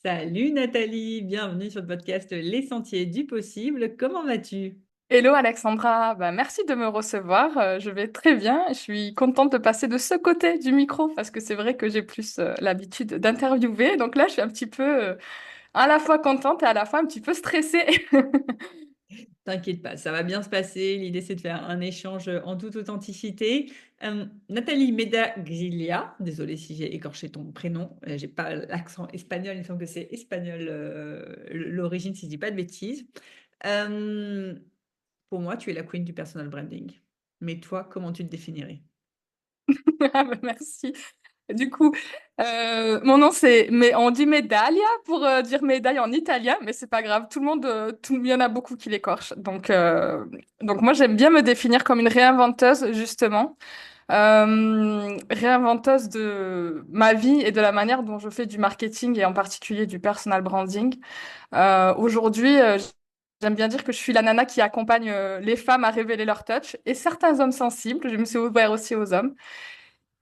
Salut Nathalie, bienvenue sur le podcast Les Sentiers du Possible. Comment vas-tu? Hello Alexandra, merci de me recevoir. Je vais très bien. Je suis contente de passer de ce côté du micro parce que c'est vrai que j'ai plus l'habitude d'interviewer. Donc là, je suis un petit peu à la fois contente et à la fois un petit peu stressée. T'inquiète pas, ça va bien se passer. L'idée, c'est de faire un échange en toute authenticité. Nathalie Medaglia, désolée si j'ai écorché ton prénom, j'ai pas l'accent espagnol, il me semble que c'est espagnol l'origine, si je dis pas de bêtises. Euh, pour moi, tu es la queen du personal branding. Mais toi, comment tu te définirais? Merci. Du coup, mon nom c'est, mais on dit medaglia pour dire médaille en italien, mais c'est pas grave. Tout le monde, il y en a beaucoup qui l'écorchent. Donc moi j'aime bien me définir comme une réinventeuse justement. Réinventeuse de ma vie et de la manière dont je fais du marketing et en particulier du personal branding. Aujourd'hui, j'aime bien dire que je suis la nana qui accompagne les femmes à révéler leur touch et certains hommes sensibles. Je me suis ouverte aussi aux hommes.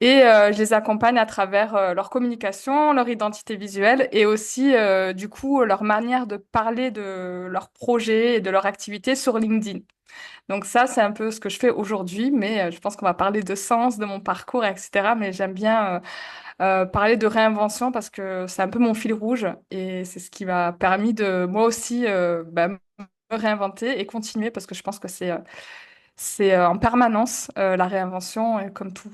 Et je les accompagne à travers leur communication, leur identité visuelle et aussi, du coup, leur manière de parler de leurs projets et de leur activité sur LinkedIn. Donc ça, c'est un peu ce que je fais aujourd'hui, mais je pense qu'on va parler de sens, de mon parcours, etc. Mais j'aime bien parler de réinvention parce que c'est un peu mon fil rouge et c'est ce qui m'a permis de moi aussi me réinventer et continuer parce que je pense que c'est en permanence la réinvention et comme tout,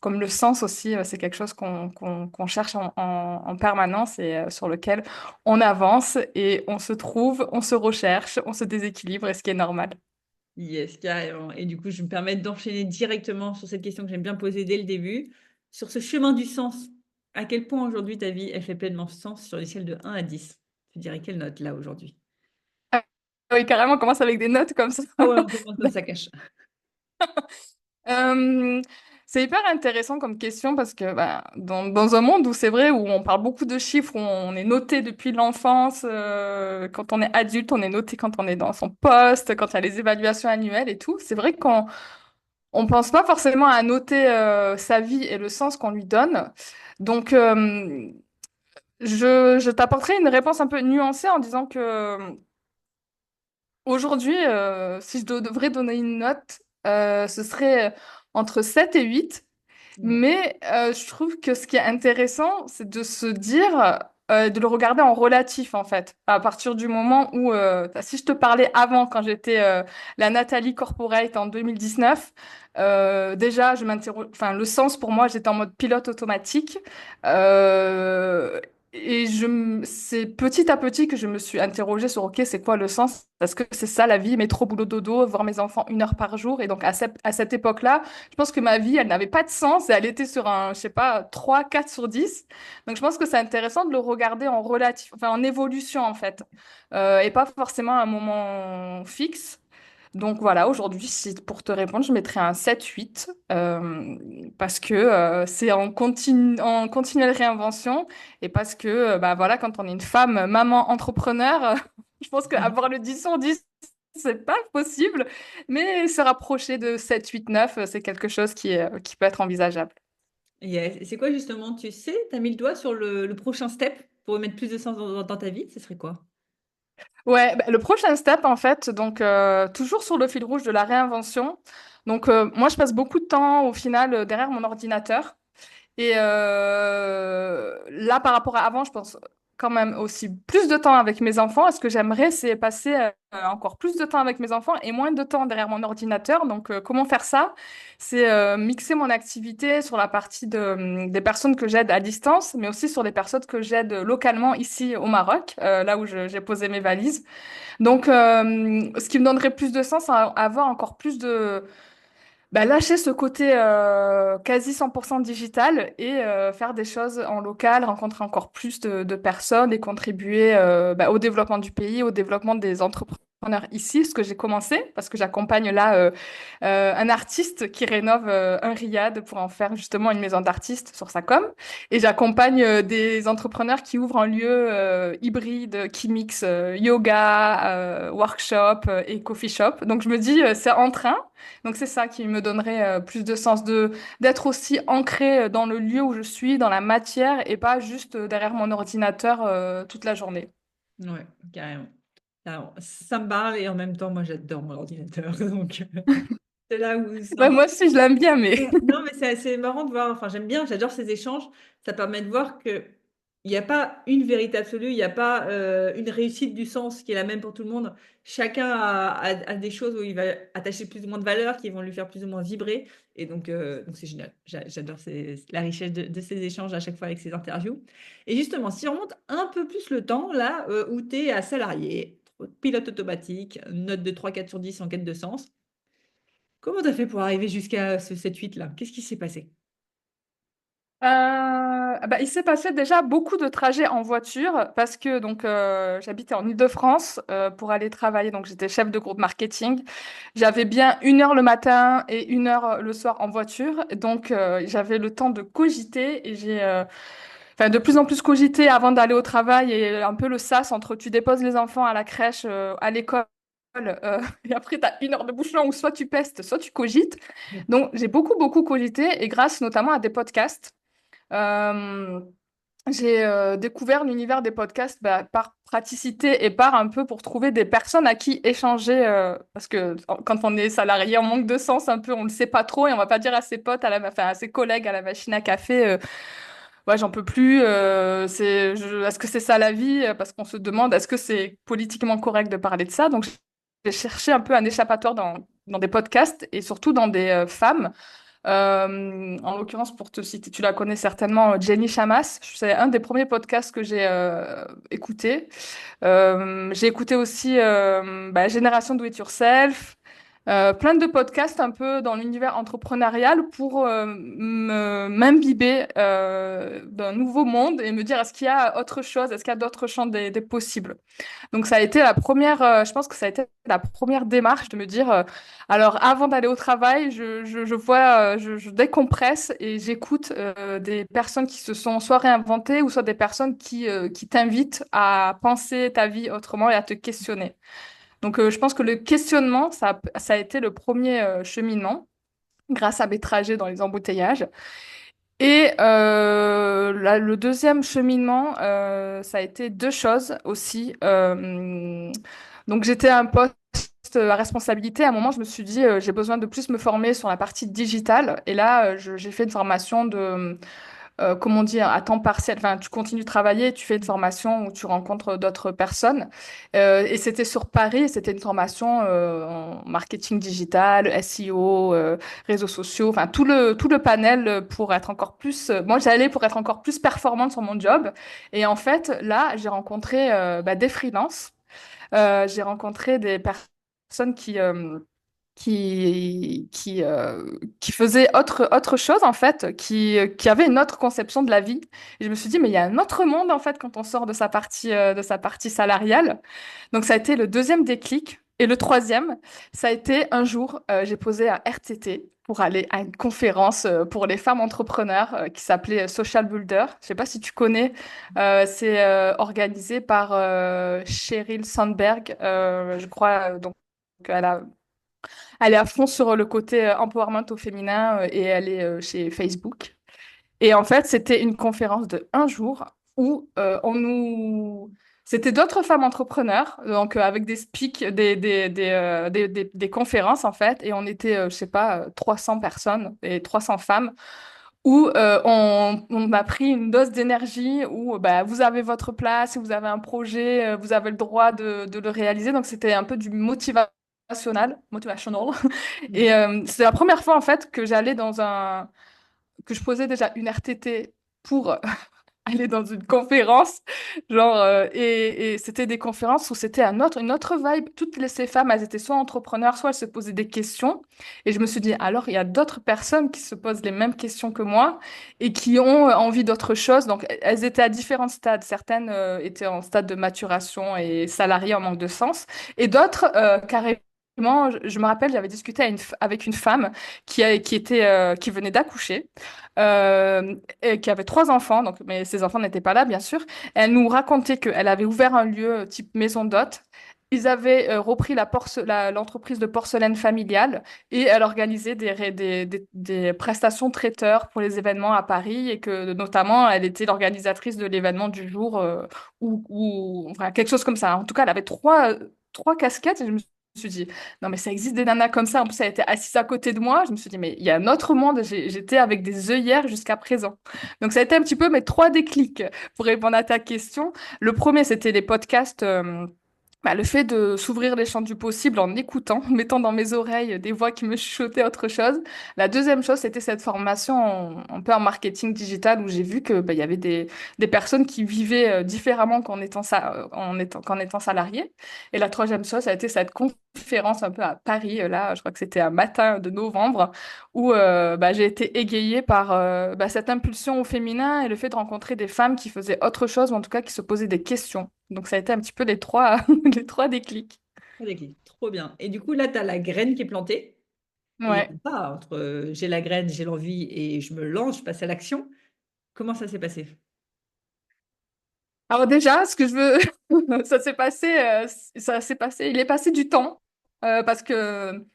comme le sens aussi, c'est quelque chose qu'on cherche en permanence et sur lequel on avance et on se trouve, on se recherche, on se déséquilibre et ce qui est normal. Yes, carrément. Et du coup, je me permets d'enchaîner directement sur cette question que j'aime bien poser dès le début. Sur ce chemin du sens, à quel point aujourd'hui ta vie, elle fait pleinement sens sur l'échelle de 1 à 10? Tu dirais quelle note là aujourd'hui? Ah oui, carrément, on commence avec des notes comme ça. Ah ouais, on commence comme ça cache. Euh, c'est hyper intéressant comme question parce que dans un monde où c'est vrai, où on parle beaucoup de chiffres, où on est noté depuis l'enfance, quand on est adulte, on est noté quand on est dans son poste, quand il y a les évaluations annuelles et tout, c'est vrai qu'on on pense pas forcément à noter sa vie et le sens qu'on lui donne. Donc, je t'apporterai une réponse un peu nuancée en disant que aujourd'hui, si devrais donner une note, ce serait entre 7 et 8. Ouais. Mais je trouve que ce qui est intéressant, c'est de se dire, de le regarder en relatif en fait. À partir du moment où, si je te parlais avant, quand j'étais la Nathalie Corporate en 2019, déjà, je m'interroge, enfin, le sens pour moi, j'étais en mode pilote automatique. Euh, c'est petit à petit que je me suis interrogée sur, OK, c'est quoi le sens? Est-ce que c'est ça la vie, métro, boulot, dodo, voir mes enfants 1 heure par jour? Et donc, à cette époque-là, je pense que ma vie, elle n'avait pas de sens et elle était sur un, je sais pas, 3 4 sur 10. Donc, je pense que c'est intéressant de le regarder en relatif, enfin, en évolution, en fait, et pas forcément à un moment fixe. Donc voilà, aujourd'hui, pour te répondre, je mettrais un 7-8 parce que c'est en continuelle réinvention et parce que voilà, quand on est une femme, maman, entrepreneur, je pense qu'avoir le 10 sur 10, c'est pas possible, mais se rapprocher de 7-8-9, c'est quelque chose qui peut être envisageable. Yes. Et c'est quoi justement, tu sais, tu as mis le doigt sur le prochain step pour mettre plus de sens dans ta vie, ce serait quoi? Ouais, le prochain step, en fait, donc toujours sur le fil rouge de la réinvention. Donc, moi, je passe beaucoup de temps, au final, derrière mon ordinateur. Et là, par rapport à avant, je pense quand même aussi plus de temps avec mes enfants. Et ce que j'aimerais, c'est passer encore plus de temps avec mes enfants et moins de temps derrière mon ordinateur. Donc, comment faire ça? C'est mixer mon activité sur la partie des personnes que j'aide à distance, mais aussi sur les personnes que j'aide localement ici au Maroc, là où j'ai posé mes valises. Donc, ce qui me donnerait plus de sens à avoir encore plus de lâcher ce côté quasi 100% digital et faire des choses en local, rencontrer encore plus de personnes et contribuer au développement du pays, au développement des entreprises ici, ce que j'ai commencé, parce que j'accompagne là un artiste qui rénove un riad pour en faire justement une maison d'artiste sur sa com. Et j'accompagne des entrepreneurs qui ouvrent un lieu hybride qui mixe yoga, workshop et coffee shop. Donc je me dis, c'est en train. Donc c'est ça qui me donnerait plus de sens d'être aussi ancré dans le lieu où je suis, dans la matière, et pas juste derrière mon ordinateur toute la journée. Ouais, carrément. Alors, ça me parle et en même temps, moi, j'adore mon ordinateur. Donc, c'est là où c'est un Bah, moi aussi, je l'aime bien, mais non, mais c'est marrant de voir, enfin, j'aime bien, j'adore ces échanges. Ça permet de voir que il y a pas une vérité absolue, il y a pas une réussite du sens qui est la même pour tout le monde. Chacun a des choses où il va attacher plus ou moins de valeur, qui vont lui faire plus ou moins vibrer. Et donc c'est génial. J'adore la richesse de ces échanges à chaque fois avec ces interviews. Et justement, si on remonte un peu plus le temps, là où tu es à salarié, pilote automatique, note de 3, 4 sur 10 en quête de sens, comment tu as fait pour arriver jusqu'à ce 7, 8 là? Qu'est-ce qui s'est passé? bah, il s'est passé déjà beaucoup de trajets en voiture parce que donc j'habitais en Île-de-France pour aller travailler. Donc j'étais chef de groupe marketing. J'avais bien 1 heure le matin et 1 heure le soir en voiture. Donc j'avais le temps de cogiter et j'ai enfin, de plus en plus cogité avant d'aller au travail et un peu le sas entre tu déposes les enfants à la crèche, à l'école. Et après, tu as 1 heure de bouchon où soit tu pestes, soit tu cogites. Donc, j'ai beaucoup cogité et grâce notamment à des podcasts. Euh, j'ai découvert l'univers des podcasts bah, par praticité et par un peu pour trouver des personnes à qui échanger. Parce que quand on est salarié, on manque de sens un peu, on ne le sait pas trop et on va pas dire à ses potes, enfin, à ses collègues à la machine à café, ouais, j'en peux plus. Est-ce que c'est ça la vie? Parce qu'on se demande, est-ce que c'est politiquement correct de parler de ça? Donc, j'ai cherché un peu un échappatoire dans des podcasts et surtout dans des femmes. En l'occurrence, pour te citer, tu la connais certainement, Jenny Chamas. C'est un des premiers podcasts que j'ai écouté. J'ai écouté aussi bah, Génération Do It Yourself, plein de podcasts un peu dans l'univers entrepreneurial pour m'imbiber d'un nouveau monde et me dire est-ce qu'il y a autre chose, est-ce qu'il y a d'autres champs des possibles. Donc ça a été la première, je pense que ça a été la première démarche de me dire, alors avant d'aller au travail, je vois, je décompresse et j'écoute des personnes qui se sont soit réinventées ou soit des personnes qui t'invitent à penser ta vie autrement et à te questionner. Donc je pense que le questionnement, ça a été le premier cheminement grâce à mes trajets dans les embouteillages. Et le deuxième cheminement, ça a été deux choses aussi. Donc j'étais à un poste à responsabilité. À un moment, je me suis dit, j'ai besoin de plus me former sur la partie digitale. Et là, j'ai fait une formation de comment dire, à temps partiel. Enfin, tu continues de travailler, tu fais une formation où tu rencontres d'autres personnes. Et c'était sur Paris, c'était une formation en marketing digital, SEO, réseaux sociaux, enfin tout le panel pour être encore plus. Moi, j'allais pour être encore plus performante sur mon job. Et en fait, là, j'ai rencontré bah, des freelances. J'ai rencontré des personnes qui faisait autre chose en fait, qui avait une autre conception de la vie. Et je me suis dit, mais il y a un autre monde en fait quand on sort de sa partie salariale. Donc ça a été le deuxième déclic. Et le troisième, ça a été un jour, j'ai posé un RTT pour aller à une conférence pour les femmes entrepreneurs qui s'appelait Social Builder. Je sais pas si tu connais, c'est organisé par Sheryl Sandberg, je crois. Donc, elle est à fond sur le côté empowerment au féminin et elle est chez Facebook. Et en fait, c'était une conférence de 1 jour où C'était d'autres femmes entrepreneurs, donc avec des speaks, des conférences en fait, et on était, je sais pas, 300 personnes et 300 femmes, où on a pris une dose d'énergie, où bah, vous avez votre place, si vous avez un projet, vous avez le droit de le réaliser. Donc c'était un peu du motivational. Et c'est la première fois en fait que j'allais que je posais déjà une RTT pour aller dans une conférence, genre, et c'était des conférences où c'était une autre vibe. Ces femmes, elles étaient soit entrepreneurs, soit elles se posaient des questions. Et je me suis dit, alors, il y a d'autres personnes qui se posent les mêmes questions que moi et qui ont envie d'autre chose. Donc, elles étaient à différents stades. Certaines étaient en stade de maturation et salariées en manque de sens, et d'autres, carrément, je me rappelle, j'avais discuté avec une femme qui venait d'accoucher, et qui avait trois enfants, donc, mais ses enfants n'étaient pas là, bien sûr. Elle nous racontait qu'elle avait ouvert un lieu type maison d'hôte. Ils avaient repris l'entreprise de porcelaine familiale et elle organisait des prestations traiteurs pour les événements à Paris et que notamment elle était l'organisatrice de l'événement du jour, enfin, quelque chose comme ça. En tout cas, elle avait trois casquettes et je me suis dit, non mais ça existe des nanas comme ça. En plus, elle était assise à côté de moi. Je me suis dit, mais il y a un autre monde. J'étais avec des œillères jusqu'à présent. Donc ça a été un petit peu mes trois déclics pour répondre à ta question. Le premier, c'était les podcasts. Le fait de s'ouvrir les champs du possible en écoutant, en mettant dans mes oreilles des voix qui me chuchotaient autre chose. La deuxième chose, c'était cette formation un peu en marketing digital où j'ai vu que il y avait des personnes qui vivaient différemment qu'en étant salariés. Et la troisième chose, ça a été cette conférence un peu à Paris, là, je crois que c'était un matin de novembre, où j'ai été égayée par cette impulsion au féminin et le fait de rencontrer des femmes qui faisaient autre chose, ou en tout cas qui se posaient des questions. Donc ça a été un petit peu les trois, les trois déclics. Ok, trop bien. Et du coup, là, tu as la graine qui est plantée. Et il y a Ouais. un pas entre j'ai la graine, j'ai l'envie et je me lance, je passe à l'action. Comment ça s'est passé? Alors déjà, ce que je veux, ça s'est passé, il est passé du temps, parce que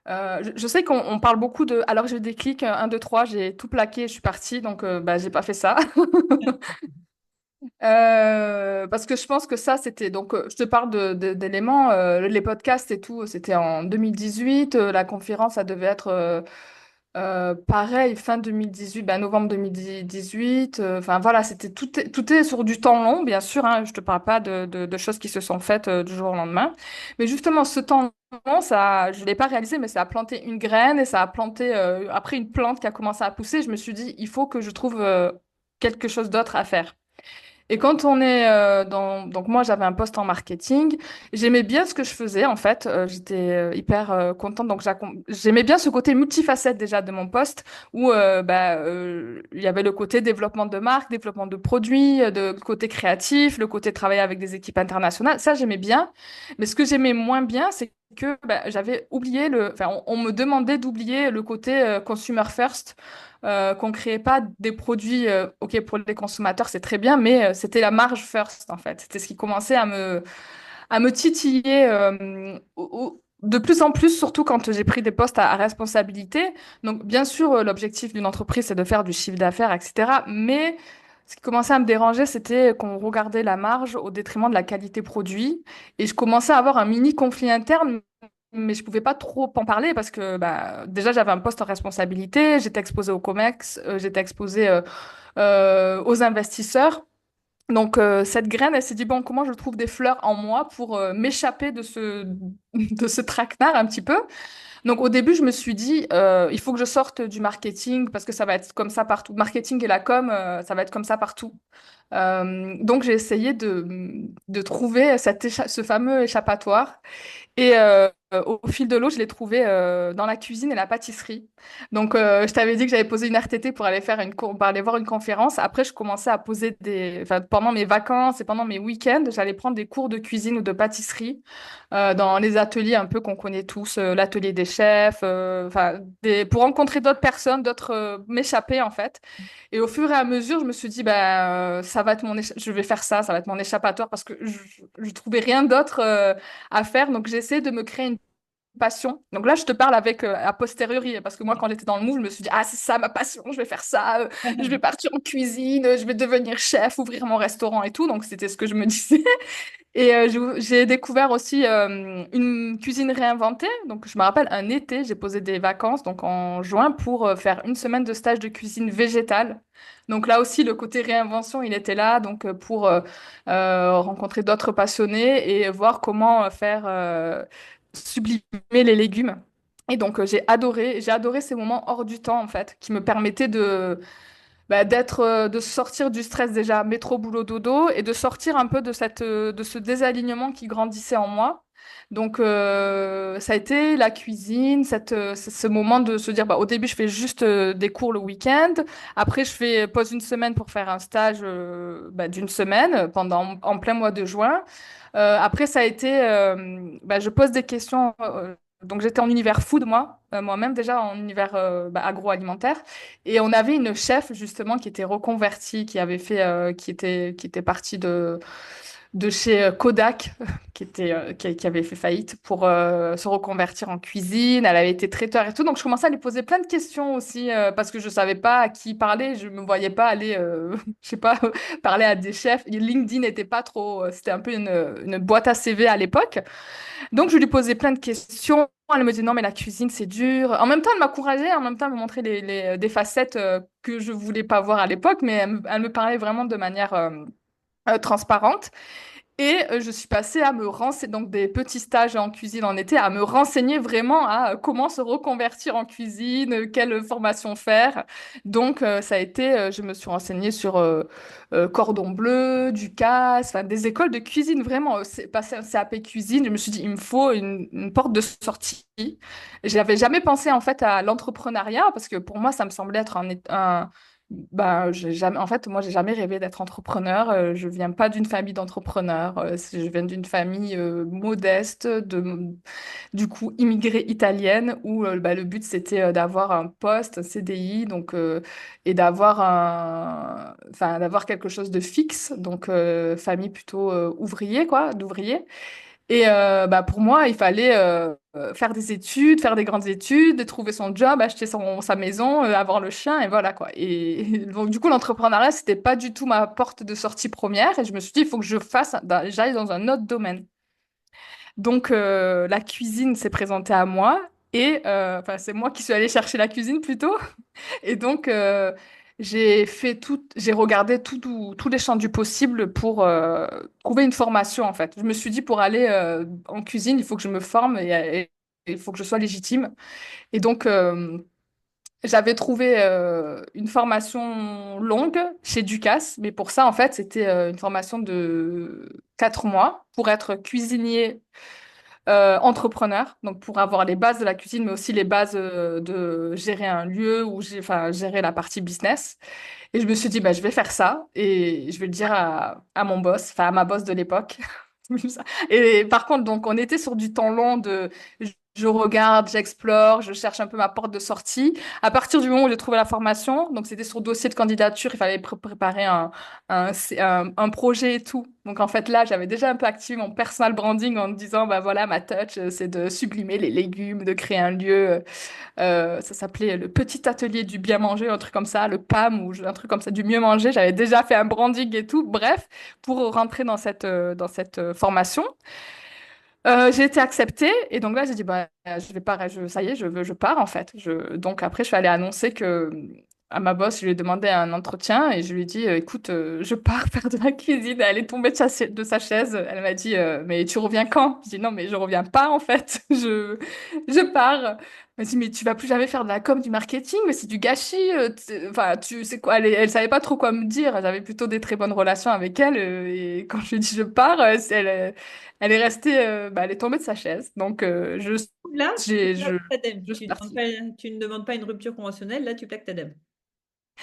je sais qu'on parle beaucoup de, alors j'ai des clics, 1, 2, 3, j'ai tout plaqué, je suis partie, donc j'ai pas fait ça. Parce que je pense que ça, c'était. Donc, je te parle d'éléments, les podcasts et tout, c'était en 2018. La conférence, ça devait être pareil, fin 2018, novembre 2018. Enfin, voilà, tout est sur du temps long, bien sûr. Hein, je te parle pas de choses qui se sont faites du jour au lendemain. Mais justement, ce temps long, je ne l'ai pas réalisé, mais ça a planté une graine et ça a planté, après, une plante qui a commencé à pousser. Je me suis dit, il faut que je trouve quelque chose d'autre à faire. Et quand on est donc moi j'avais un poste en marketing, j'aimais bien ce que je faisais en fait. J'étais hyper contente, donc j'aimais bien ce côté multifacette déjà de mon poste où il y avait le côté développement de marque, développement de produits, le côté créatif, le côté travailler avec des équipes internationales. Ça j'aimais bien, mais ce que j'aimais moins bien, c'est que j'avais oublié enfin on me demandait d'oublier le côté consumer first, qu'on créait pas des produits, ok, pour les consommateurs, c'est très bien, mais c'était la marge first, en fait. C'était ce qui commençait à me titiller de plus en plus, surtout quand j'ai pris des postes à responsabilité. Donc, bien sûr, l'objectif d'une entreprise, c'est de faire du chiffre d'affaires, etc. Mais ce qui commençait à me déranger, c'était qu'on regardait la marge au détriment de la qualité produit. Et je commençais à avoir un mini conflit interne, mais je pouvais pas trop en parler parce que déjà j'avais un poste en responsabilité, j'étais exposée au COMEX, j'étais exposée aux investisseurs. Donc cette graine, elle s'est dit, bon, comment je trouve des fleurs en moi pour m'échapper de de ce traquenard un petit peu. Donc au début, je me suis dit, il faut que je sorte du marketing parce que ça va être comme ça partout. Marketing et la com, ça va être comme ça partout. Donc j'ai essayé de trouver ce fameux échappatoire. Et au fil de l'eau, je l'ai trouvé dans la cuisine et la pâtisserie. Donc, je t'avais dit que j'avais posé une RTT pour aller pour aller voir une conférence. Après, je commençais à poser enfin, pendant mes vacances et pendant mes week-ends, j'allais prendre des cours de cuisine ou de pâtisserie dans les ateliers un peu qu'on connaît tous, l'atelier des chefs, enfin, pour rencontrer d'autres personnes, m'échapper en fait. Et au fur et à mesure, je me suis dit, ça va être je vais faire ça, ça va être mon échappatoire parce que je trouvais rien d'autre à faire. Donc, j'essaie de me créer une passion. Donc là, je te parle avec a posteriori, parce que moi, quand j'étais dans le move, je me suis dit, ah, c'est ça ma passion, je vais faire ça, je vais partir en cuisine, je vais devenir chef, ouvrir mon restaurant et tout. Donc, c'était ce que je me disais. Et j'ai découvert aussi une cuisine réinventée. Donc, je me rappelle, un été, j'ai posé des vacances, donc en juin, pour faire une semaine de stage de cuisine végétale. Donc là aussi, le côté réinvention, il était là, donc pour rencontrer d'autres passionnés et voir comment faire sublimer les légumes. Et donc, j'ai adoré ces moments hors du temps, en fait, qui me permettaient bah, de sortir du stress déjà métro boulot dodo et de sortir un peu de de ce désalignement qui grandissait en moi. Donc ça a été la cuisine, ce moment de se dire bah, au début je fais juste des cours le week-end, après je fais pause une semaine pour faire un stage bah, d'une semaine pendant en plein mois de juin. Après ça a été bah, je pose des questions. Donc j'étais en univers food moi-même déjà en univers bah, agroalimentaire. Et on avait une chef justement qui était reconvertie, qui était partie de chez Kodak, qui avait fait faillite pour se reconvertir en cuisine. Elle avait été traiteur et tout. Donc je commençais à lui poser plein de questions aussi parce que je savais pas à qui parler. Je me voyais pas aller, je sais pas, parler à des chefs. LinkedIn n'était pas trop, c'était un peu une boîte à CV à l'époque. Donc, je lui posais plein de questions. Elle me dit non, mais la cuisine, c'est dur. En même temps, elle m'encourageait, en même temps, elle me montrait des facettes que je voulais pas voir à l'époque, mais elle me parlait vraiment de manière transparente. Et je suis passée à me renseigner, donc des petits stages en cuisine en été, à me renseigner vraiment à comment se reconvertir en cuisine, quelle formation faire. Donc, ça a été, je me suis renseignée sur Cordon Bleu, Ducasse, enfin des écoles de cuisine vraiment. C'est passé un CAP cuisine, je me suis dit, il me faut une porte de sortie. Je n'avais jamais pensé en fait à l'entrepreneuriat parce que pour moi, ça me semblait être bah, j'ai jamais, en fait, moi, j'ai jamais rêvé d'être entrepreneur. Je viens pas d'une famille d'entrepreneurs. Je viens d'une famille modeste, du coup, immigrée italienne, où bah, le but, c'était d'avoir un poste, un CDI, donc, et d'avoir quelque chose de fixe. Donc, famille plutôt ouvrier, quoi, d'ouvrier. Et bah, pour moi, il fallait faire des études, faire des grandes études, trouver son job, acheter sa maison, avoir le chien, et voilà quoi. Et donc, du coup, l'entrepreneuriat, c'était pas du tout ma porte de sortie première. Et je me suis dit, il faut que j'aille dans un autre domaine. Donc, la cuisine s'est présentée à moi. Et enfin, c'est moi qui suis allée chercher la cuisine plutôt. Et donc, j'ai regardé tous les champs du possible pour trouver une formation, en fait. Je me suis dit, pour aller en cuisine, il faut que je me forme et il faut que je sois légitime. Et donc, j'avais trouvé une formation longue chez Ducasse, mais pour ça, en fait, c'était une formation de 4 mois pour être cuisinier entrepreneur, donc pour avoir les bases de la cuisine, mais aussi les bases de gérer un lieu ou enfin, gérer la partie business. Et je me suis dit, bah, je vais faire ça et je vais le dire à mon boss, enfin à ma boss de l'époque. Et par contre, donc, on était sur du temps long je regarde, j'explore, je cherche un peu ma porte de sortie. À partir du moment où j'ai trouvé la formation, donc c'était sur dossier de candidature, il fallait préparer un projet et tout. Donc en fait là, j'avais déjà un peu activé mon personal branding en me disant, bah voilà, ma touch, c'est de sublimer les légumes, de créer un lieu. Ça s'appelait le Petit Atelier du Bien Manger, un truc comme ça, le PAM ou un truc comme ça, du mieux manger. J'avais déjà fait un branding et tout. Bref, pour rentrer dans cette formation. J'ai été acceptée et donc là j'ai dit bah je vais pas ça y est je pars en fait donc après je suis allée annoncer que à ma boss je lui ai demandé un entretien et je lui ai dit écoute je pars faire de la cuisine. Elle est tombée de sa chaise, elle m'a dit mais tu reviens quand? Je dis non mais je reviens pas en fait je pars. Elle m'a dit mais tu vas plus jamais faire de la com, du marketing, mais c'est du gâchis, enfin tu sais quoi, elle savait pas trop quoi me dire. J'avais plutôt des très bonnes relations avec elle et quand je lui ai dit je pars elle est restée, bah, elle est tombée de sa chaise. Donc, Là, tu plaques ta dème. je suis partie. Tu ne demandes pas une rupture conventionnelle, là, tu plaques ta dème.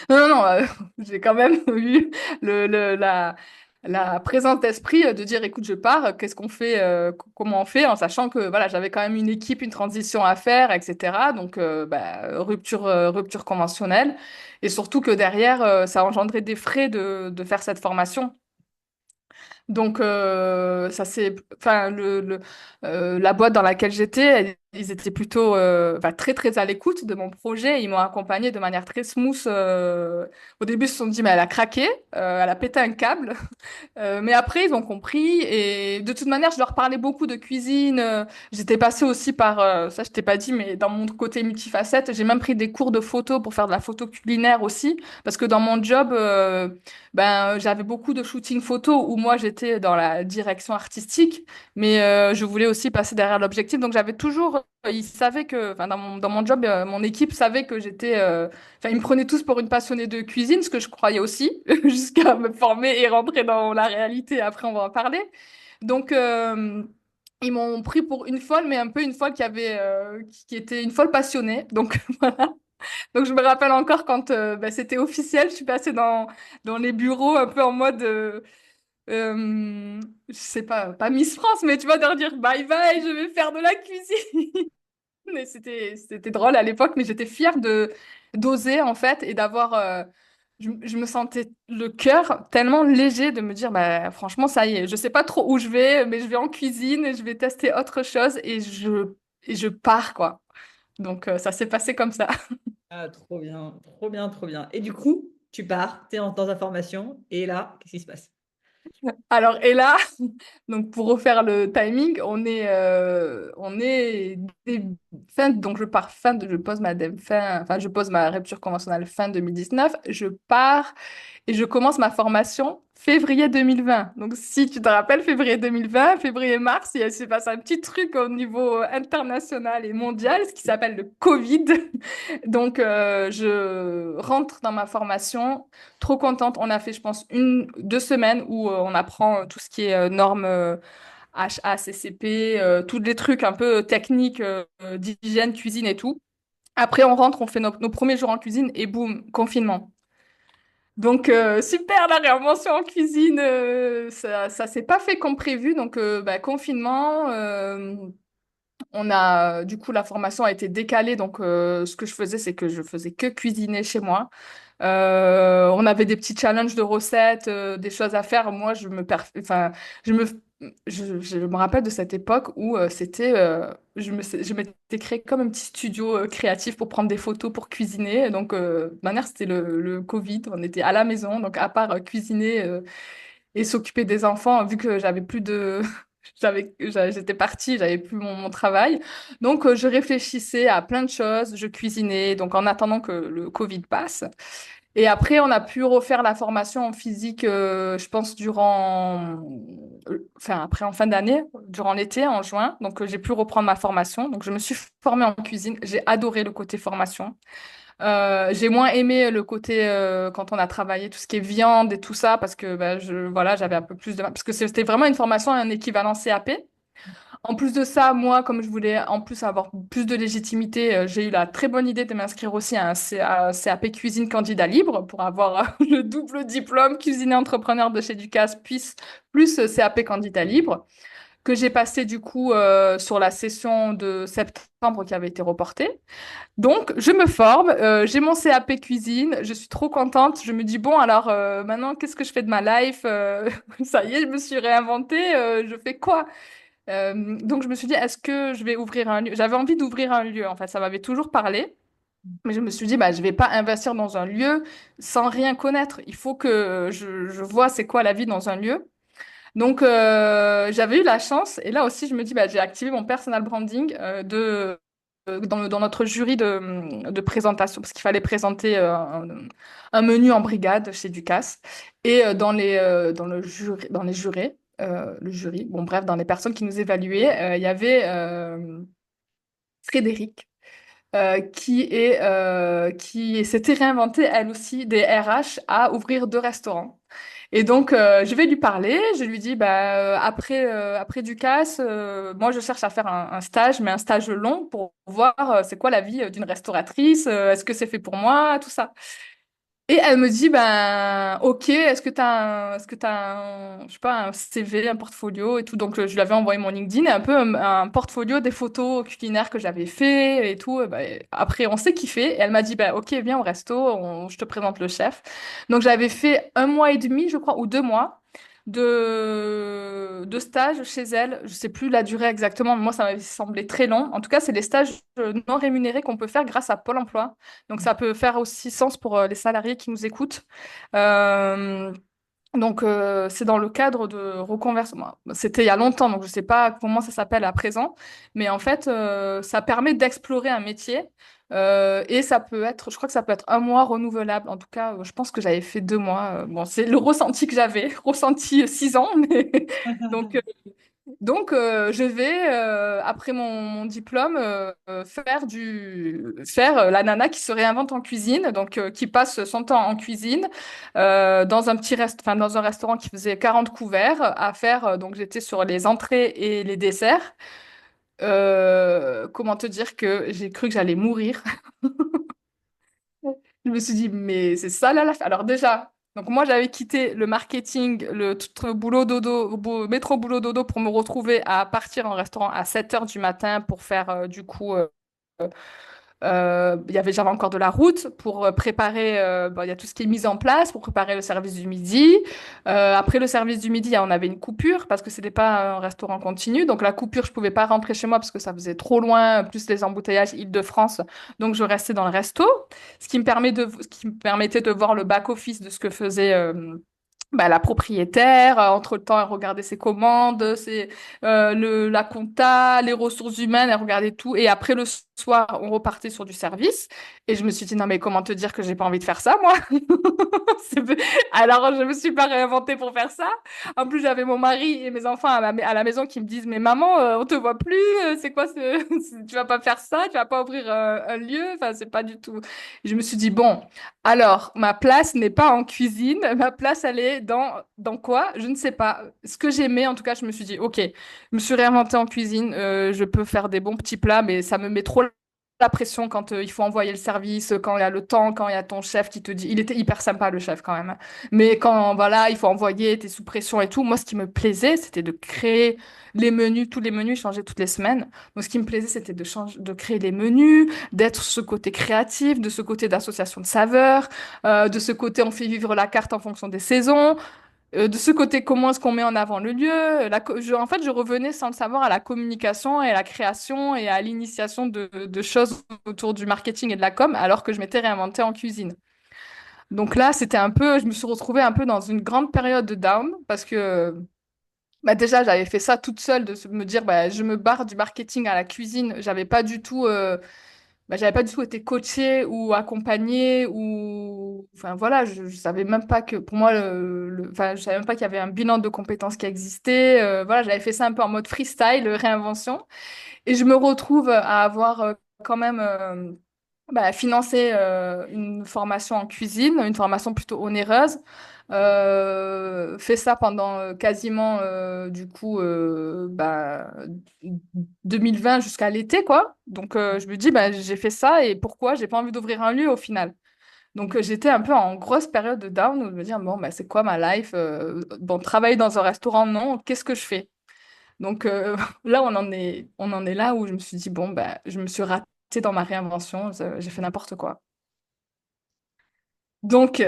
Non, non, non, j'ai quand même eu la présence d'esprit de dire, écoute, je pars, qu'est-ce qu'on fait, comment on fait, en sachant que voilà, j'avais quand même une équipe, une transition à faire, etc. Donc, bah, rupture conventionnelle. Et surtout que derrière, ça engendrait des frais de faire cette formation. Donc, enfin, la boîte dans laquelle j'étais, ils étaient plutôt enfin, très, très à l'écoute de mon projet. Ils m'ont accompagnée de manière très smooth. Au début, ils se sont dit, mais elle a craqué, elle a pété un câble. Mais après, ils ont compris. Et de toute manière, je leur parlais beaucoup de cuisine. J'étais passée aussi par, ça, je t'ai pas dit, mais dans mon côté multifacette, j'ai même pris des cours de photo pour faire de la photo culinaire aussi. Parce que dans mon job, ben, j'avais beaucoup de shooting photo où moi, j'étais dans la direction artistique. Mais je voulais aussi passer derrière l'objectif. Donc, j'avais toujours toujours, ils savaient que, enfin, dans mon job, mon équipe savait que enfin, ils me prenaient tous pour une passionnée de cuisine, ce que je croyais aussi, jusqu'à me former et rentrer dans la réalité. Après, on va en parler. Donc, ils m'ont pris pour une folle, mais un peu une folle qui était une folle passionnée. Donc, voilà. Donc, je me rappelle encore quand bah, c'était officiel, je suis passée dans les bureaux un peu en mode, je sais pas Miss France, mais tu vois, de leur dire bye bye, je vais faire de la cuisine. Et c'était drôle à l'époque, mais j'étais fière d'oser en fait et je me sentais le cœur tellement léger de me dire, bah, franchement, ça y est, je sais pas trop où je vais, mais je vais en cuisine et je vais tester autre chose et je pars, quoi. Donc, ça s'est passé comme ça. Ah, trop bien, trop bien, trop bien. Et du coup, tu pars, tu es dans ta formation, et là, qu'est-ce qui se passe? Alors, et là, donc pour refaire le timing, on est donc je pars je pose ma enfin je pose ma rupture conventionnelle fin 2019, je pars et je commence ma formation février 2020. Donc si tu te rappelles, février 2020, février-mars, il s'est passé un petit truc au niveau international et mondial, ce qui s'appelle le Covid. Donc je rentre dans ma formation. Trop contente. On a fait, je pense, 2 semaines où on apprend tout ce qui est normes HACCP, tous les trucs un peu techniques d'hygiène, cuisine et tout. Après, on rentre, on fait nos premiers jours en cuisine et boum, confinement. Donc, super, la réinvention en cuisine, ça s'est pas fait comme prévu. Donc, bah, confinement, du coup, la formation a été décalée. Donc, ce que je faisais, c'est que je faisais que cuisiner chez moi. On avait des petits challenges de recettes, des choses à faire. Moi, enfin, je me, je me rappelle de cette époque où je m'étais créé comme un petit studio créatif pour prendre des photos, pour cuisiner. Donc, de manière, c'était le Covid. On était à la maison, donc à part cuisiner et s'occuper des enfants, vu que j'avais plus de j'étais partie, j'avais plus mon travail. Donc, je réfléchissais à plein de choses, je cuisinais, donc en attendant que le Covid passe. Et après, on a pu refaire la formation en physique, je pense, enfin, après, en fin d'année, durant l'été, en juin. Donc, j'ai pu reprendre ma formation. Donc, je me suis formée en cuisine. J'ai adoré le côté formation. J'ai moins aimé le côté quand on a travaillé tout ce qui est viande et tout ça, parce que bah, voilà, j'avais un peu plus de... Parce que c'était vraiment une formation, un équivalent CAP. En plus de ça, moi, comme je voulais en plus avoir plus de légitimité, j'ai eu la très bonne idée de m'inscrire aussi à un CAP cuisine candidat libre pour avoir le double diplôme cuisinier entrepreneur de chez Ducasse, puis plus CAP candidat libre, que j'ai passé du coup sur la session de septembre qui avait été reportée. Donc, je me forme, j'ai mon CAP cuisine, je suis trop contente. Je me dis, bon, alors maintenant, qu'est-ce que je fais de ma life? Ça y est, je me suis réinventée, je fais quoi? Donc je me suis dit, est-ce que je vais ouvrir un lieu? J'avais envie d'ouvrir un lieu, en fait, ça m'avait toujours parlé, mais je me suis dit, bah, je vais pas investir dans un lieu sans rien connaître. Il faut que je vois c'est quoi la vie dans un lieu. Donc j'avais eu la chance, et là aussi je me dis, bah, j'ai activé mon personal branding dans notre jury de présentation, parce qu'il fallait présenter un menu en brigade chez Ducasse. Et dans les jurés, le jury, bon bref, dans les personnes qui nous évaluaient, il y avait Frédéric, qui s'était réinventée, elle aussi, des RH à ouvrir 2 restaurants. Et donc, je vais lui parler, je lui dis, bah, après Ducasse, moi, je cherche à faire un stage, mais un stage long pour voir c'est quoi la vie d'une restauratrice, est-ce que c'est fait pour moi, tout ça. Et elle me dit, ben, ok, est-ce que t'as je sais pas, un CV, un portfolio et tout. Donc, je lui avais envoyé mon LinkedIn et un peu un portfolio des photos culinaires que j'avais fait et tout. Et ben, après, on s'est kiffé et elle m'a dit, ben, ok, viens au resto, je te présente le chef. Donc, j'avais fait 1 mois et demi, je crois, ou 2 mois de stage chez elle. Je sais plus la durée exactement, mais moi, ça m'avait semblé très long. En tout cas, c'est les stages non rémunérés qu'on peut faire grâce à Pôle emploi. Donc, ça peut faire aussi sens pour les salariés qui nous écoutent. Euh, donc, c'est dans le cadre de reconversion. Bon, c'était il y a longtemps, donc je ne sais pas comment ça s'appelle à présent. Mais en fait, ça permet d'explorer un métier. Et ça peut être, je crois que ça peut être 1 mois renouvelable. En tout cas, je pense que j'avais fait 2 mois. Bon, c'est le ressenti que j'avais, ressenti 6 ans. Mais... Donc, Donc, je vais, après mon diplôme, faire la nana qui se réinvente en cuisine, donc qui passe son temps en cuisine dans un enfin, dans un restaurant qui faisait 40 couverts à faire. Donc, j'étais sur les entrées et les desserts. Comment te dire que j'ai cru que j'allais mourir. Je me suis dit, mais c'est ça là, alors déjà, donc moi j'avais quitté le marketing, le tout boulot dodo, métro boulot dodo pour me retrouver à partir en restaurant à 7 heures du matin pour faire du coup j'avais encore de la route pour préparer, bon, il y a tout ce qui est mis en place pour préparer le service du midi. Après le service du midi, on avait une coupure parce que c'était pas un restaurant continu. Donc la coupure, je pouvais pas rentrer chez moi parce que ça faisait trop loin, plus les embouteillages Île-de-France. Donc je restais dans le resto, ce qui me permettait de voir le back-office de ce que faisait la propriétaire, entre-temps, elle regardait ses commandes, la compta, les ressources humaines, elle regardait tout. Et après, le soir, on repartait sur du service. Et je me suis dit, non, mais comment te dire que j'ai pas envie de faire ça, moi? C'est peu- Alors, je me suis pas réinventée pour faire ça. En plus, j'avais mon mari et mes enfants à la maison qui me disent, mais maman, on te voit plus, c'est quoi tu vas pas faire ça, tu vas pas ouvrir un lieu, enfin, c'est pas du tout. Je me suis dit, bon. Alors, ma place n'est pas en cuisine, ma place, elle est dans quoi? Je ne sais pas. Ce que j'aimais, en tout cas, je me suis dit, ok, je me suis réinventée en cuisine, je peux faire des bons petits plats, mais ça me met trop la pression quand il faut envoyer le service, quand il y a le temps, quand il y a ton chef qui te dit, il était hyper sympa, le chef, quand même. Mais quand, voilà, il faut envoyer, t'es sous pression et tout, moi, ce qui me plaisait, c'était de créer les menus, tous les menus, changer toutes les semaines. Donc, ce qui me plaisait, c'était de créer les menus, d'être ce côté créatif, de ce côté d'association de saveurs, de ce côté on fait vivre la carte en fonction des saisons, de ce côté comment est-ce qu'on met en avant le lieu. En fait, je revenais sans le savoir à la communication et à la création et à l'initiation de choses autour du marketing et de la com, alors que je m'étais réinventée en cuisine. Donc là, je me suis retrouvée un peu dans une grande période de down parce que déjà, j'avais fait ça toute seule, me dire, je me barre du marketing à la cuisine. J'avais pas du tout été coachée ou accompagnée ou enfin voilà, je savais même pas que pour moi enfin je savais même pas qu'il y avait un bilan de compétences qui existait. Voilà, j'avais fait ça un peu en mode freestyle, réinvention et je me retrouve à avoir quand même financé une formation en cuisine, une formation plutôt onéreuse. Fait ça pendant quasiment du coup 2020 jusqu'à l'été quoi. Donc je me dis j'ai fait ça et pourquoi j'ai pas envie d'ouvrir un lieu au final. Donc j'étais un peu en grosse période de down où je me dis bon c'est quoi ma life. Bon, travailler dans un restaurant non, qu'est-ce que je fais? Donc là on en est là où je me suis dit bon je me suis ratée dans ma réinvention, j'ai fait n'importe quoi. Donc,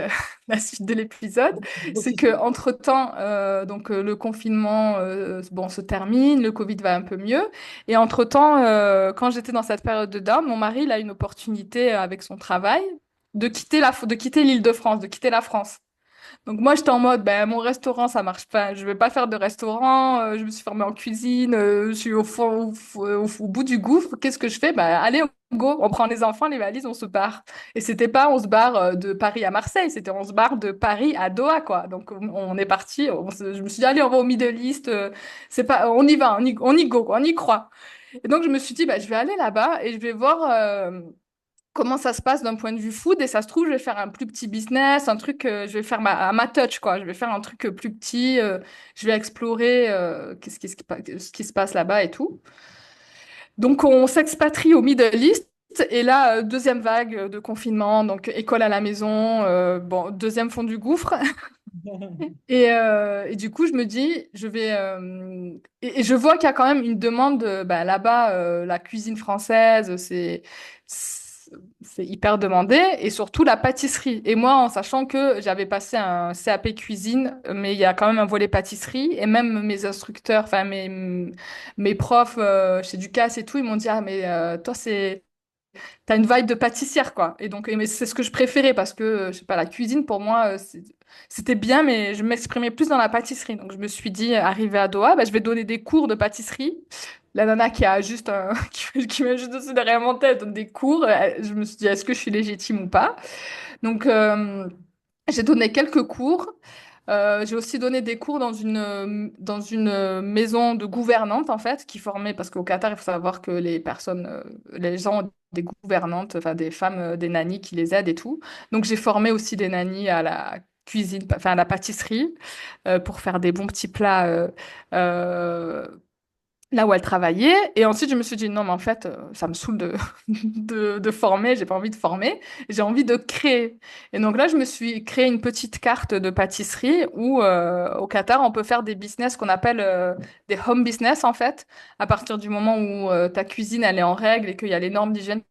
la suite de l'épisode, c'est que entre-temps, le confinement bon, se termine, le Covid va un peu mieux. Et entre-temps, quand j'étais dans cette période de down, mon mari il a une opportunité avec son travail de quitter l'Île-de-France, de quitter la France. Donc moi, j'étais en mode, mon restaurant, ça marche pas. Je vais pas faire de restaurant. Je me suis formée en cuisine. Je suis au fond, au bout du gouffre. Qu'est-ce que je fais? Allez, go. On prend les enfants, les valises, on se barre. Et c'était pas, on se barre de Paris à Marseille. C'était, on se barre de Paris à Doha, quoi. Donc on est parti. Je me suis dit, allez, on va au Middle East. C'est pas, on y va, on y go, quoi, on y croit. Et donc je me suis dit, je vais aller là-bas et je vais voir. Comment ça se passe d'un point de vue food et ça se trouve je vais faire un plus petit business, un truc je vais faire à ma touch quoi, je vais faire un truc plus petit, je vais explorer ce qui se passe là-bas et tout. Donc on s'expatrie au Middle East et là deuxième vague de confinement, donc école à la maison, bon deuxième fond du gouffre. Et du coup, je me dis, et je vois qu'il y a quand même une demande là-bas, la cuisine française, c'est hyper demandé, et surtout la pâtisserie. Et moi, en sachant que j'avais passé un CAP cuisine, mais il y a quand même un volet pâtisserie, et même mes instructeurs, enfin mes profs chez Ducasse et tout, ils m'ont dit, ah mais toi, t'as une vibe de pâtissière, quoi. Et donc, mais c'est ce que je préférais parce que, je sais pas, la cuisine, pour moi, c'était bien, mais je m'exprimais plus dans la pâtisserie. Donc, je me suis dit, arrivé à Doha, je vais donner des cours de pâtisserie. La nana qui a juste qui m'a juste décidé de réinventer, elle donne des cours. Je me suis dit, est-ce que je suis légitime ou pas? Donc, j'ai donné quelques cours. J'ai aussi donné des cours dans une maison de gouvernante, en fait, qui formait, parce qu'au Qatar, il faut savoir que les gens ont des gouvernantes, enfin des femmes, des nannies qui les aident et tout. Donc j'ai formé aussi des nannies à la cuisine, enfin à la pâtisserie, pour faire des bons petits plats euh, là où elle travaillait. Et ensuite, je me suis dit, non, mais en fait, ça me saoule de former, j'ai pas envie de former, j'ai envie de créer. Et donc là, je me suis créé une petite carte de pâtisserie où, au Qatar, on peut faire des business qu'on appelle des home business, en fait, à partir du moment où ta cuisine, elle est en règle et qu'il y a les normes d'hygiène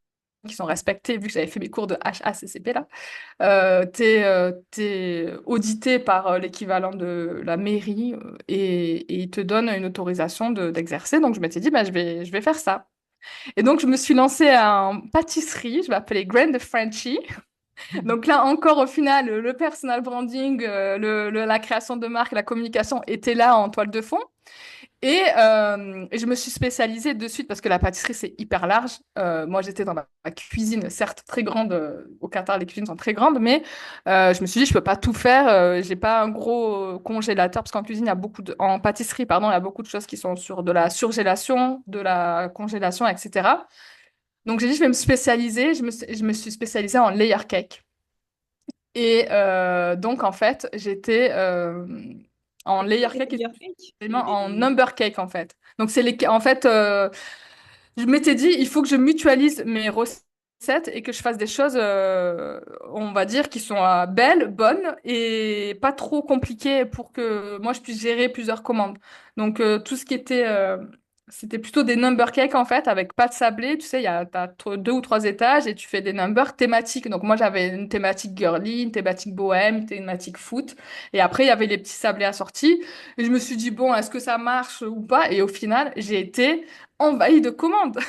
qui sont respectées, vu que j'avais fait mes cours de HACCP là. T'es audité par l'équivalent de la mairie et ils te donnent une autorisation d'exercer. Donc je m'étais dit, bah, je vais faire ça. Et donc je me suis lancée en pâtisserie, je m'appelais Grand Frenchie. Donc là encore, au final, le personal branding, la création de marque, la communication était là en toile de fond. Et je me suis spécialisée de suite parce que la pâtisserie, c'est hyper large. Moi, j'étais dans ma cuisine, certes très grande. Au Qatar, les cuisines sont très grandes, mais je me suis dit, je peux pas tout faire. J'ai pas un gros congélateur parce qu'en cuisine, en pâtisserie, pardon, il y a beaucoup de choses qui sont sur de la surgélation, de la congélation, etc. Donc, j'ai dit, je vais me spécialiser. Je me suis spécialisée en layer cake. Et donc, en fait, j'étais en C'est layer quoi les cake, layer cake? en number cake, en fait. Donc, en fait, je m'étais dit, il faut que je mutualise mes recettes et que je fasse des choses, on va dire, qui sont belles, bonnes et pas trop compliquées pour que moi, je puisse gérer plusieurs commandes. Donc, tout ce qui était... c'était plutôt des number cakes en fait, avec pâte sablée. Tu sais, t'as deux ou trois étages et tu fais des numbers thématiques. Donc, moi, j'avais une thématique girly, une thématique bohème, une thématique foot. Et après, il y avait les petits sablés assortis. Et je me suis dit, bon, est-ce que ça marche ou pas? Et au final, j'ai été envahie de commandes.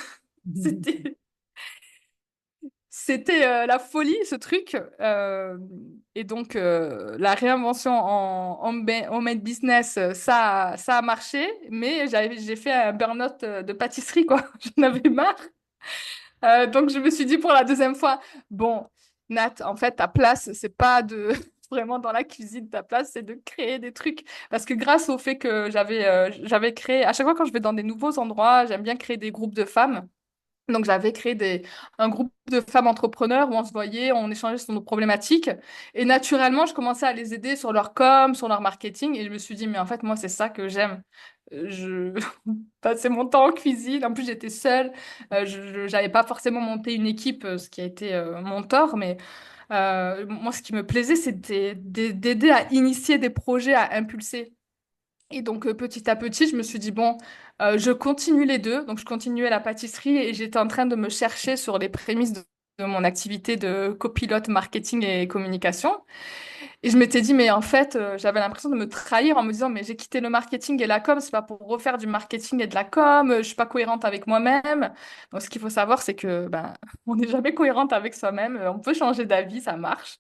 C'était, c'était la folie, ce truc. Et donc, la réinvention en homemade business, ça a marché, mais j'ai fait un burn-out de pâtisserie, quoi. J'en avais marre. Donc, je me suis dit pour la deuxième fois, bon, Nat, en fait, ta place, c'est pas de vraiment dans la cuisine, ta place, c'est de créer des trucs. Parce que grâce au fait que j'avais créé, à chaque fois quand je vais dans des nouveaux endroits, j'aime bien créer des groupes de femmes. Donc, j'avais créé un groupe de femmes entrepreneurs où on se voyait, on échangeait sur nos problématiques. Et naturellement, je commençais à les aider sur leur com, sur leur marketing. Et je me suis dit, mais en fait, moi, c'est ça que j'aime. Je passais mon temps en cuisine. En plus, j'étais seule. Je n'avais pas forcément monté une équipe, ce qui a été mon tort. Mais moi, ce qui me plaisait, c'était d'aider à initier des projets, à impulser. Et donc, petit à petit, je me suis dit, bon, je continue les deux. Donc, je continuais la pâtisserie et j'étais en train de me chercher sur les prémices de mon activité de copilote marketing et communication. Et je m'étais dit, mais en fait, j'avais l'impression de me trahir en me disant, mais j'ai quitté le marketing et la com, c'est pas pour refaire du marketing et de la com, je suis pas cohérente avec moi-même. Donc, ce qu'il faut savoir, c'est que ben, on n'est jamais cohérente avec soi-même. On peut changer d'avis, ça marche.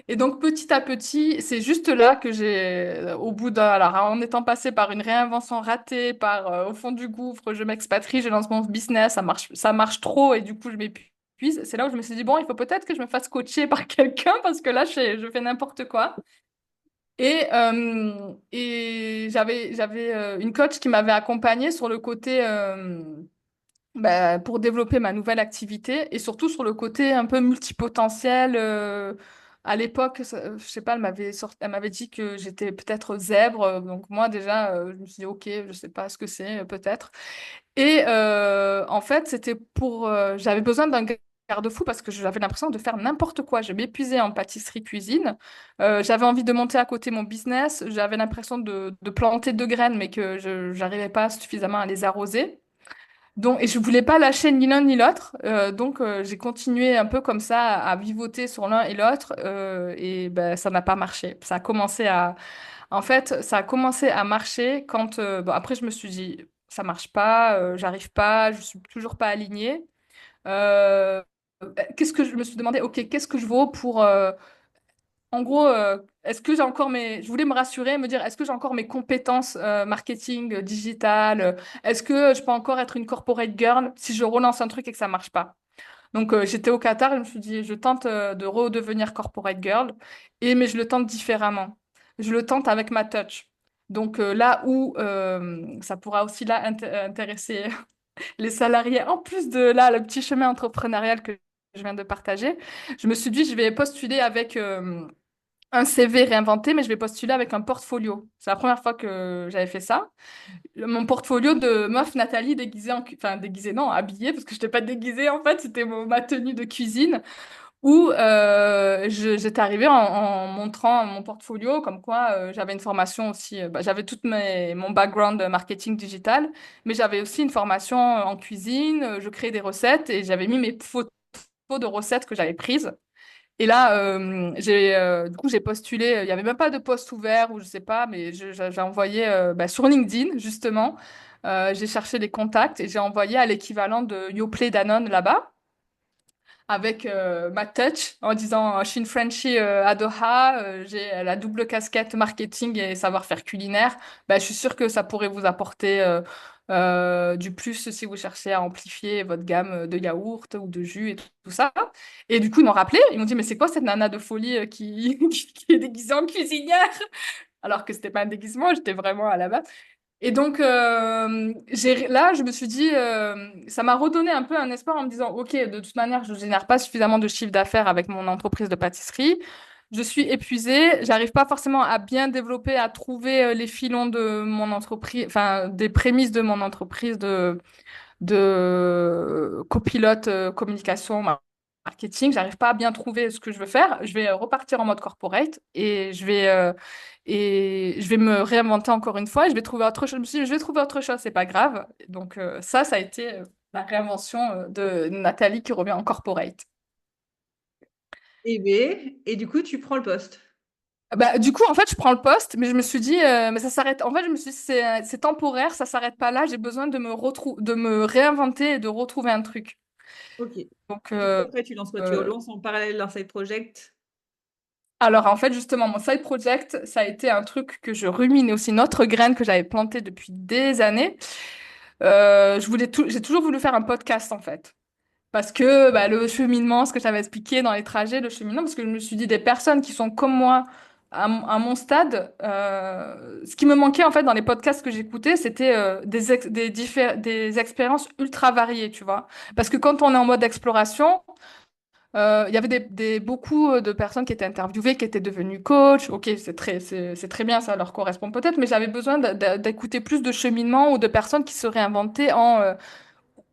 Et donc, petit à petit, c'est juste là que au bout d'un, alors, en étant passé par une réinvention ratée, par au fond du gouffre, je m'expatrie, je lance mon business, ça marche trop et du coup, je m'épuise. C'est là où je me suis dit, bon, il faut peut-être que je me fasse coacher par quelqu'un parce que là, je fais n'importe quoi. Et j'avais une coach qui m'avait accompagnée sur le côté, bah, pour développer ma nouvelle activité et surtout sur le côté un peu multipotentiel. À l'époque, je sais pas, elle m'avait dit que j'étais peut-être zèbre. Donc moi déjà, je me suis dit, ok, je sais pas ce que c'est, peut-être. Et en fait, j'avais besoin d'un garde-fou parce que j'avais l'impression de faire n'importe quoi. Je m'épuisais en pâtisserie cuisine. J'avais envie de monter à côté mon business. J'avais l'impression de planter deux graines, mais que je n'arrivais pas suffisamment à les arroser. Et je voulais pas lâcher ni l'un ni l'autre. Donc, j'ai continué un peu comme ça à vivoter sur l'un et l'autre. Et ben, ça n'a pas marché. En fait, ça a commencé à marcher quand, bon, après, je me suis dit, ça marche pas, j'arrive pas, je suis toujours pas alignée. Euh, Qu'est-ce que je me suis demandé, ok, qu'est-ce que je vaux pour, en gros, est-ce que j'ai encore mes... Je voulais me rassurer, me dire, est-ce que j'ai encore mes compétences marketing, digital? Est-ce que je peux encore être une corporate girl si je relance un truc et que ça marche pas? Donc, j'étais au Qatar et je me suis dit, je tente de redevenir corporate girl, mais je le tente différemment. je le tente avec ma touch. Donc là où ça pourra aussi là intéresser les salariés, en plus de là, le petit chemin entrepreneurial que je viens de partager, je me suis dit, je vais postuler avec un CV réinventé, mais je vais postuler avec un portfolio. C'est la première fois que j'avais fait ça. Mon portfolio de meuf Nathalie déguisée enfin déguisée, non, habillée, parce que je n'étais pas déguisée en fait, c'était ma tenue de cuisine, où j'étais arrivée en montrant mon portfolio, comme quoi j'avais une formation aussi, j'avais mon background marketing digital, mais j'avais aussi une formation en cuisine, je créais des recettes et j'avais mis mes photos de recettes que j'avais prises. Et là, du coup, j'ai postulé, il n'y avait même pas de poste ouvert ou je sais pas, mais j'ai envoyé sur LinkedIn, justement, j'ai cherché les contacts et j'ai envoyé à l'équivalent de Yoplait Danone là-bas avec ma touch en disant je suis une Frenchie à Doha, j'ai la double casquette marketing et savoir-faire culinaire. Je suis sûre que ça pourrait vous apporter du plus si vous cherchez à amplifier votre gamme de yaourts ou de jus et tout ça. Et du coup, ils m'ont rappelé, ils m'ont dit mais c'est quoi cette nana de folie qui est déguisée en cuisinière? Alors que c'était pas un déguisement, j'étais vraiment à la base. Et donc, là, je me suis dit, ça m'a redonné un peu un espoir en me disant, OK, de toute manière, je ne génère pas suffisamment de chiffre d'affaires avec mon entreprise de pâtisserie. Je suis épuisée, j'arrive pas forcément à bien développer, à trouver les filons de mon entreprise, enfin, des prémices de mon entreprise de copilote communication marketing. J'arrive pas à bien trouver ce que je veux faire. Je vais repartir en mode corporate et je vais me réinventer encore une fois. Et je vais trouver autre chose. Je me suis dit, je vais trouver autre chose, c'est pas grave. Donc ça a été la réinvention de Nathalie qui revient en corporate. Et B, et du coup, tu prends le poste. Du coup, en fait, je prends le poste, mais je me suis dit, mais ça s'arrête. En fait, je me suis dit, c'est temporaire, ça s'arrête pas là. J'ai besoin de me réinventer et de retrouver un truc. Ok. Donc, Du coup, après, tu lances quoi? Tu euh, lances en parallèle d'un side project? Alors, en fait, justement, mon side project, ça a été un truc que je ruminais aussi, une autre graine que j'avais plantée depuis des années. J'ai toujours voulu faire un podcast, en fait. Parce que le cheminement, ce que j'avais expliqué dans les trajets, le cheminement, parce que je me suis dit, des personnes qui sont comme moi, à mon stade, ce qui me manquait, en fait, dans les podcasts que j'écoutais, c'était des expériences ultra variées, tu vois. Parce que quand on est en mode exploration, il y avait beaucoup de personnes qui étaient interviewées, qui étaient devenues coach. Ok, c'est très bien, ça leur correspond peut-être, mais j'avais besoin d'écouter plus de cheminement ou de personnes qui se réinventaient en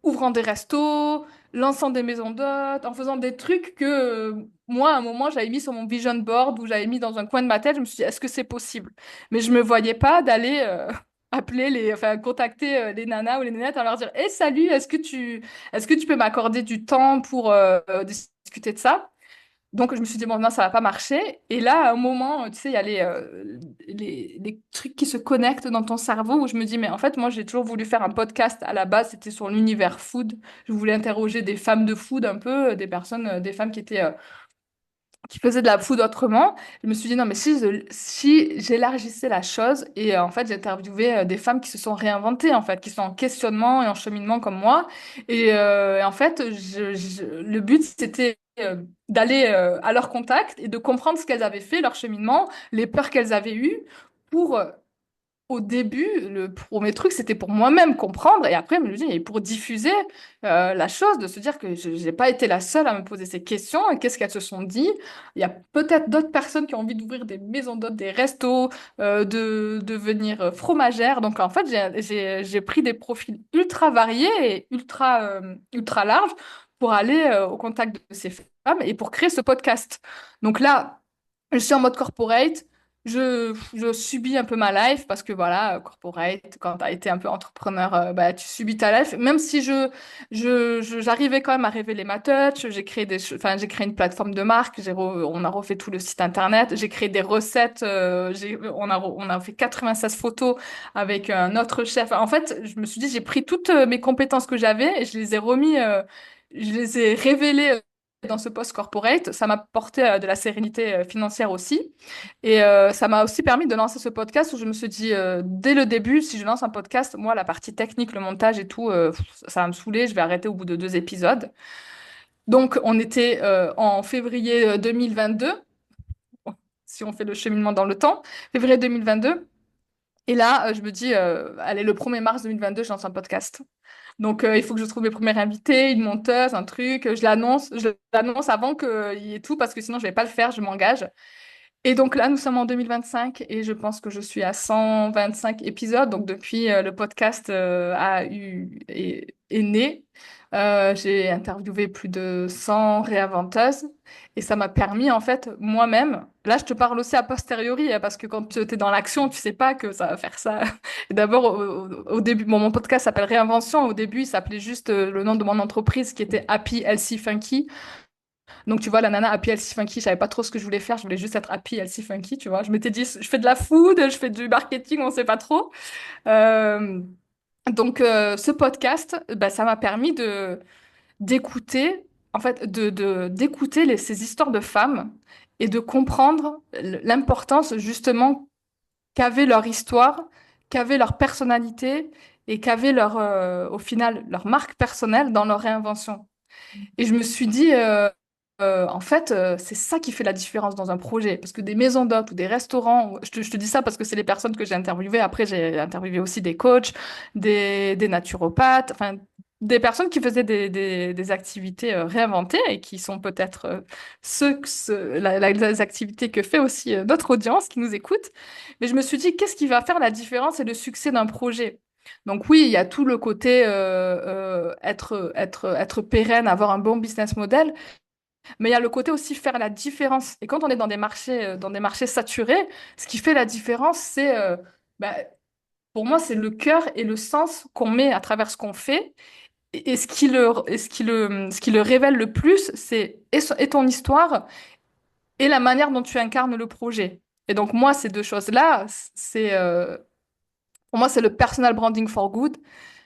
ouvrant des restos, lançant des maisons d'hôtes, en faisant des trucs que moi, à un moment, j'avais mis sur mon vision board ou j'avais mis dans un coin de ma tête. Je me suis dit, est-ce que c'est possible? Mais je me voyais pas d'aller enfin, contacter les nanas ou les nénettes en leur dire, hey, salut, est-ce que tu peux m'accorder du temps pour discuter de ça? Donc, je me suis dit, bon, non, ça va pas marcher. Et là, à un moment, tu sais, il y a les trucs qui se connectent dans ton cerveau où je me dis, mais en fait, moi, j'ai toujours voulu faire un podcast. À la base, c'était sur l'univers food. Je voulais interroger des femmes de food un peu, des personnes, des femmes qui faisaient de la food autrement. Je me suis dit, non, mais si j'élargissais la chose, et en fait, j'ai interviewé des femmes qui se sont réinventées, en fait, qui sont en questionnement et en cheminement comme moi. Et en fait, le but, c'était d'aller à leur contact et de comprendre ce qu'elles avaient fait, leur cheminement, les peurs qu'elles avaient eues pour au début, le premier truc, c'était pour moi-même comprendre. Et après, je me dis, et pour diffuser la chose, de se dire que je n'ai pas été la seule à me poser ces questions. Et qu'est-ce qu'elles se sont dit? Il y a peut-être d'autres personnes qui ont envie d'ouvrir des maisons d'hôtes, des restos, de devenir fromagère. Donc, en fait, j'ai pris des profils ultra variés et ultra larges pour aller au contact de ces femmes et pour créer ce podcast. Donc là, je suis en mode corporate. Je subis un peu ma life parce que voilà, corporate, quand tu as été un peu entrepreneur, tu subis ta life. Même si j'arrivais quand même à révéler ma touch, j'ai créé une plateforme de marque, on a refait tout le site internet, j'ai créé des recettes, on a fait 96 photos avec un autre chef. En fait, je me suis dit, j'ai pris toutes mes compétences que j'avais et je les ai révélées dans ce post corporate. Ça m'a apporté de la sérénité financière aussi. Et ça m'a aussi permis de lancer ce podcast où je me suis dit, dès le début, si je lance un podcast, moi, la partie technique, le montage et tout, ça va me saouler, je vais arrêter au bout de 2 épisodes. Donc, on était en février 2022. si on fait le cheminement dans le temps, février 2022. Et là, je me dis, allez, le 1er mars 2022, je lance un podcast. Donc, il faut que je trouve mes premiers invités, une monteuse, un truc. Je l'annonce avant qu'il y ait tout, parce que sinon, je vais pas le faire, je m'engage. Et donc là, nous sommes en 2025 et je pense que je suis à 125 épisodes. Donc depuis, le podcast est né. J'ai interviewé plus de 100 réinventeuses et ça m'a permis, en fait, moi-même, là, je te parle aussi a posteriori, hein, parce que quand tu es dans l'action, tu sais pas que ça va faire ça. Et d'abord, au début, bon, mon podcast s'appelle Réinvention. Au début, il s'appelait juste le nom de mon entreprise qui était Happy Healthy Funky. Donc, tu vois, la nana Happy Healthy Funky, je savais pas trop ce que je voulais faire. Je voulais juste être Happy Healthy Funky, tu vois. Je m'étais dit, je fais de la food, je fais du marketing, on sait pas trop. Euh, donc, ce podcast, bah, ça m'a permis d'écouter, en fait, d'écouter ces histoires de femmes et de comprendre l'importance, justement, qu'avait leur histoire, qu'avait leur personnalité et qu'avait au final, leur marque personnelle dans leur réinvention. Et je me suis dit, en fait, c'est ça qui fait la différence dans un projet. Parce que des maisons d'hôtes ou des restaurants, je te dis ça parce que c'est les personnes que j'ai interviewées. Après, j'ai interviewé aussi des coachs, des naturopathes, enfin, des personnes qui faisaient des activités réinventées et qui sont peut-être les activités que fait aussi notre audience qui nous écoute. Mais je me suis dit, qu'est-ce qui va faire la différence et le succès d'un projet? Donc oui, il y a tout le côté être pérenne, avoir un bon business model, mais il y a le côté aussi faire la différence. Et quand on est dans des marchés saturés, ce qui fait la différence, bah, pour moi, c'est le cœur et le sens qu'on met à travers ce qu'on fait. Et ce qui le révèle le plus, c'est et ton histoire et la manière dont tu incarnes le projet. Et donc moi, ces deux choses-là, pour moi, c'est le personal branding for good.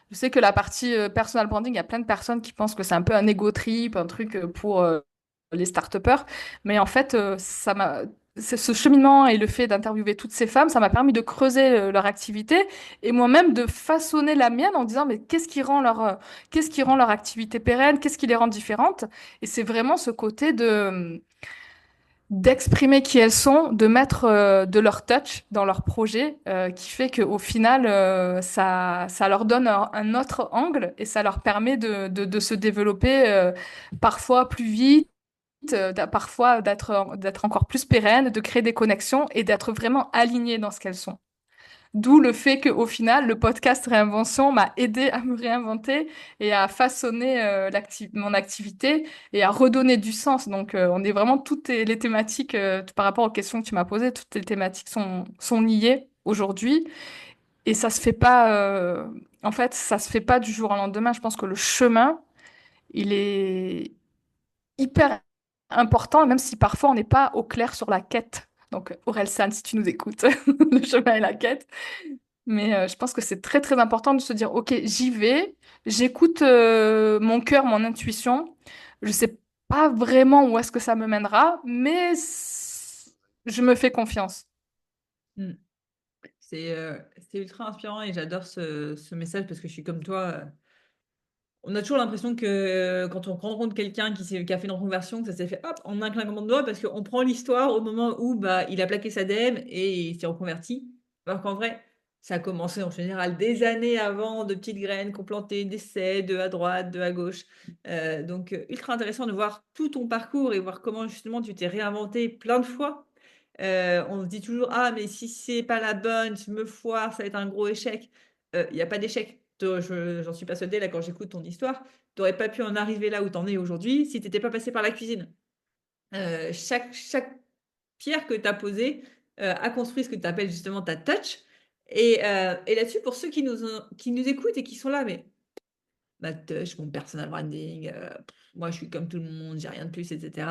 Je sais que la partie personal branding, il y a plein de personnes qui pensent que c'est un peu un ego trip, un truc pour les start-upers. Mais en fait, ce cheminement et le fait d'interviewer toutes ces femmes, ça m'a permis de creuser leur activité et moi-même de façonner la mienne en disant, mais qu'est-ce qui rend leur activité pérenne? Qu'est-ce qui les rend différentes? Et c'est vraiment ce côté d'exprimer qui elles sont, de mettre de leur touch dans leur projet, qui fait qu'au final, ça leur donne un autre angle et ça leur permet de se développer parfois plus vite, parfois d'être encore plus pérenne, de créer des connexions et d'être vraiment alignées dans ce qu'elles sont. D'où le fait qu'au final, le podcast Réinvention m'a aidé à me réinventer et à façonner mon activité et à redonner du sens. Donc, on est vraiment toutes les thématiques, par rapport aux questions que tu m'as posées, toutes les thématiques sont liées aujourd'hui. Et ça se fait pas, en fait, ça se fait pas du jour au lendemain. Je pense que le chemin, il est hyper important, même si parfois on n'est pas au clair sur la quête. Donc, Orelsan, si tu nous écoutes, le chemin et la quête. Mais je pense que c'est très très important de se dire, ok, j'y vais, j'écoute mon cœur, mon intuition. Je sais pas vraiment où est-ce que ça me mènera, mais je me fais confiance. Mm. C'est ultra inspirant et j'adore ce message parce que je suis comme toi. On a toujours l'impression que quand on rencontre quelqu'un qui a fait une reconversion, que ça s'est fait hop, en un claquement de doigts parce qu'on prend l'histoire au moment où bah, il a plaqué sa DM et il s'est reconverti. Alors qu'en vrai, ça a commencé en général des années avant, de petites graines qu'on plantait, d'essais, de à droite, de à gauche. Donc, ultra intéressant de voir tout ton parcours et voir comment justement tu t'es réinventé plein de fois. On se dit toujours, ah, mais si c'est pas la bonne, je me foire, ça va être un gros échec. Il n'y a pas d'échec. J'en suis persuadée, là, quand j'écoute ton histoire, tu n'aurais pas pu en arriver là où tu en es aujourd'hui si tu n'étais pas passé par la cuisine. Chaque pierre que tu as posée a construit ce que tu appelles justement ta touch. Et là-dessus, pour ceux qui nous écoutent et qui sont là, mais ma touch, mon personal branding, moi je suis comme tout le monde, j'ai rien de plus, etc.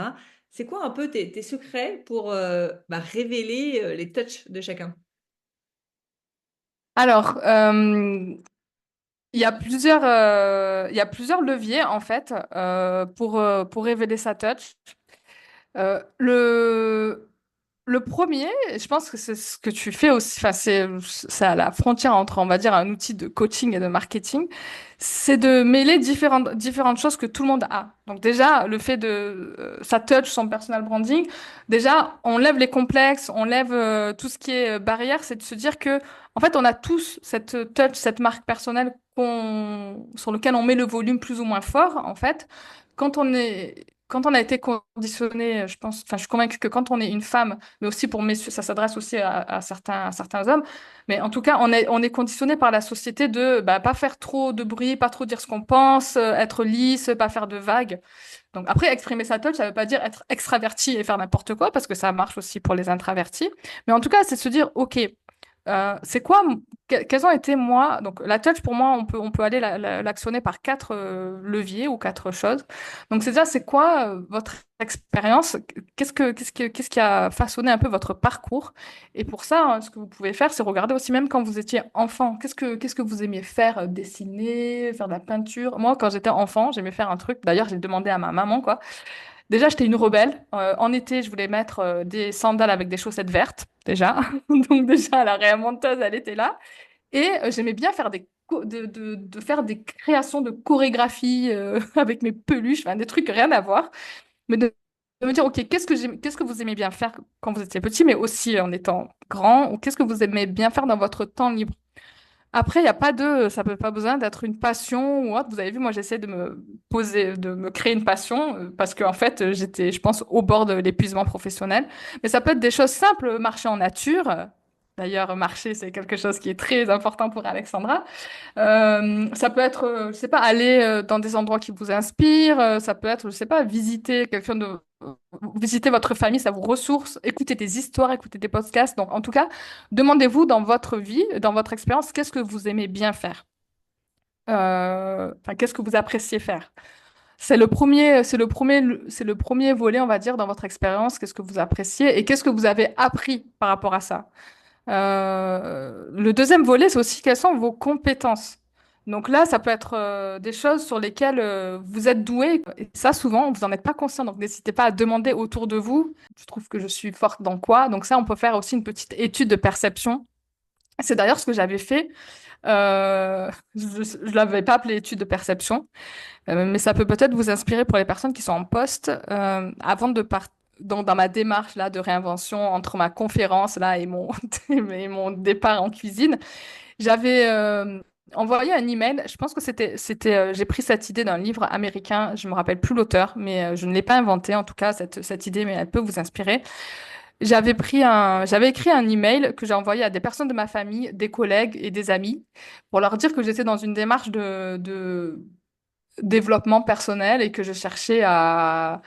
C'est quoi un peu tes secrets pour bah, révéler les touches de chacun? Alors, il y a plusieurs leviers en fait pour révéler sa touch. Le Le premier, je pense que c'est ce que tu fais aussi, enfin, c'est à la frontière entre, on va dire, un outil de coaching et de marketing, c'est de mêler différentes choses que tout le monde a. Donc déjà, le fait de, ça touch son personal branding, déjà, on lève les complexes, on lève tout ce qui est barrière, c'est de se dire que, en fait, on a tous cette touch, cette marque personnelle sur lequel on met le volume plus ou moins fort, en fait. Quand on a été conditionné, je pense, enfin, je suis convaincue que quand on est une femme, mais aussi pour messieurs, ça s'adresse aussi à certains hommes. Mais en tout cas, on est conditionné par la société de bah, pas faire trop de bruit, pas trop dire ce qu'on pense, être lisse, pas faire de vagues. Donc après, exprimer sa touch, ça veut pas dire être extraverti et faire n'importe quoi, parce que ça marche aussi pour les introvertis. Mais en tout cas, c'est se dire, OK, c'est quoi, quels ont été moi, donc la touch pour moi, on peut aller l'actionner par quatre leviers ou quatre choses. Donc c'est déjà, c'est quoi votre expérience? Qu'est-ce qui a façonné un peu votre parcours? Et pour ça, ce que vous pouvez faire, c'est regarder aussi même quand vous étiez enfant. Qu'est-ce que vous aimiez faire? Dessiner, faire de la peinture? Moi, quand j'étais enfant, j'aimais faire un truc. D'ailleurs, j'ai demandé à ma maman, quoi. Déjà, j'étais une rebelle. En été, je voulais mettre des sandales avec des chaussettes vertes, déjà. Donc déjà, la réinventeuse, elle était là. Et j'aimais bien faire de faire des créations de chorégraphies avec mes peluches, enfin, des trucs rien à voir. Mais de me dire, OK, qu'est-ce que vous aimez bien faire quand vous étiez petit, mais aussi en étant grand, ou qu'est-ce que vous aimez bien faire dans votre temps libre? Après, il n'y a pas ça peut pas besoin d'être une passion ou autre. Vous avez vu, moi, j'essaie de me poser, de me créer une passion parce qu'en fait, j'étais, je pense, au bord de l'épuisement professionnel. Mais ça peut être des choses simples, marcher en nature. D'ailleurs, marcher, c'est quelque chose qui est très important pour Alexandra. Ça peut être, je sais pas, aller dans des endroits qui vous inspirent. Ça peut être, je sais pas, visiter quelqu'un de, visiter votre famille, ça vous ressource. Écouter des histoires, écouter des podcasts. Donc, en tout cas, demandez-vous dans votre vie, dans votre expérience, qu'est-ce que vous aimez bien faire? Enfin, qu'est-ce que vous appréciez faire? C'est le premier volet, on va dire, dans votre expérience. Qu'est-ce que vous appréciez et qu'est-ce que vous avez appris par rapport à ça? Le deuxième volet, c'est aussi quelles sont vos compétences. Donc là, ça peut être des choses sur lesquelles vous êtes doué. Et ça, souvent, vous n'en êtes pas conscient. Donc n'hésitez pas à demander autour de vous. Je trouve que je suis forte dans quoi? Donc ça, on peut faire aussi une petite étude de perception. C'est d'ailleurs ce que j'avais fait. Je ne l'avais pas appelé étude de perception, mais ça peut peut-être vous inspirer pour les personnes qui sont en poste avant de partir. Dans ma démarche là de réinvention entre ma conférence là et et mon départ en cuisine, j'avais envoyé un email. Je pense que j'ai pris cette idée d'un livre américain. Je me rappelle plus l'auteur, mais je ne l'ai pas inventé en tout cas cette idée, mais elle peut vous inspirer. J'avais écrit un email que j'ai envoyé à des personnes de ma famille, des collègues et des amis pour leur dire que j'étais dans une démarche de développement personnel et que je cherchais à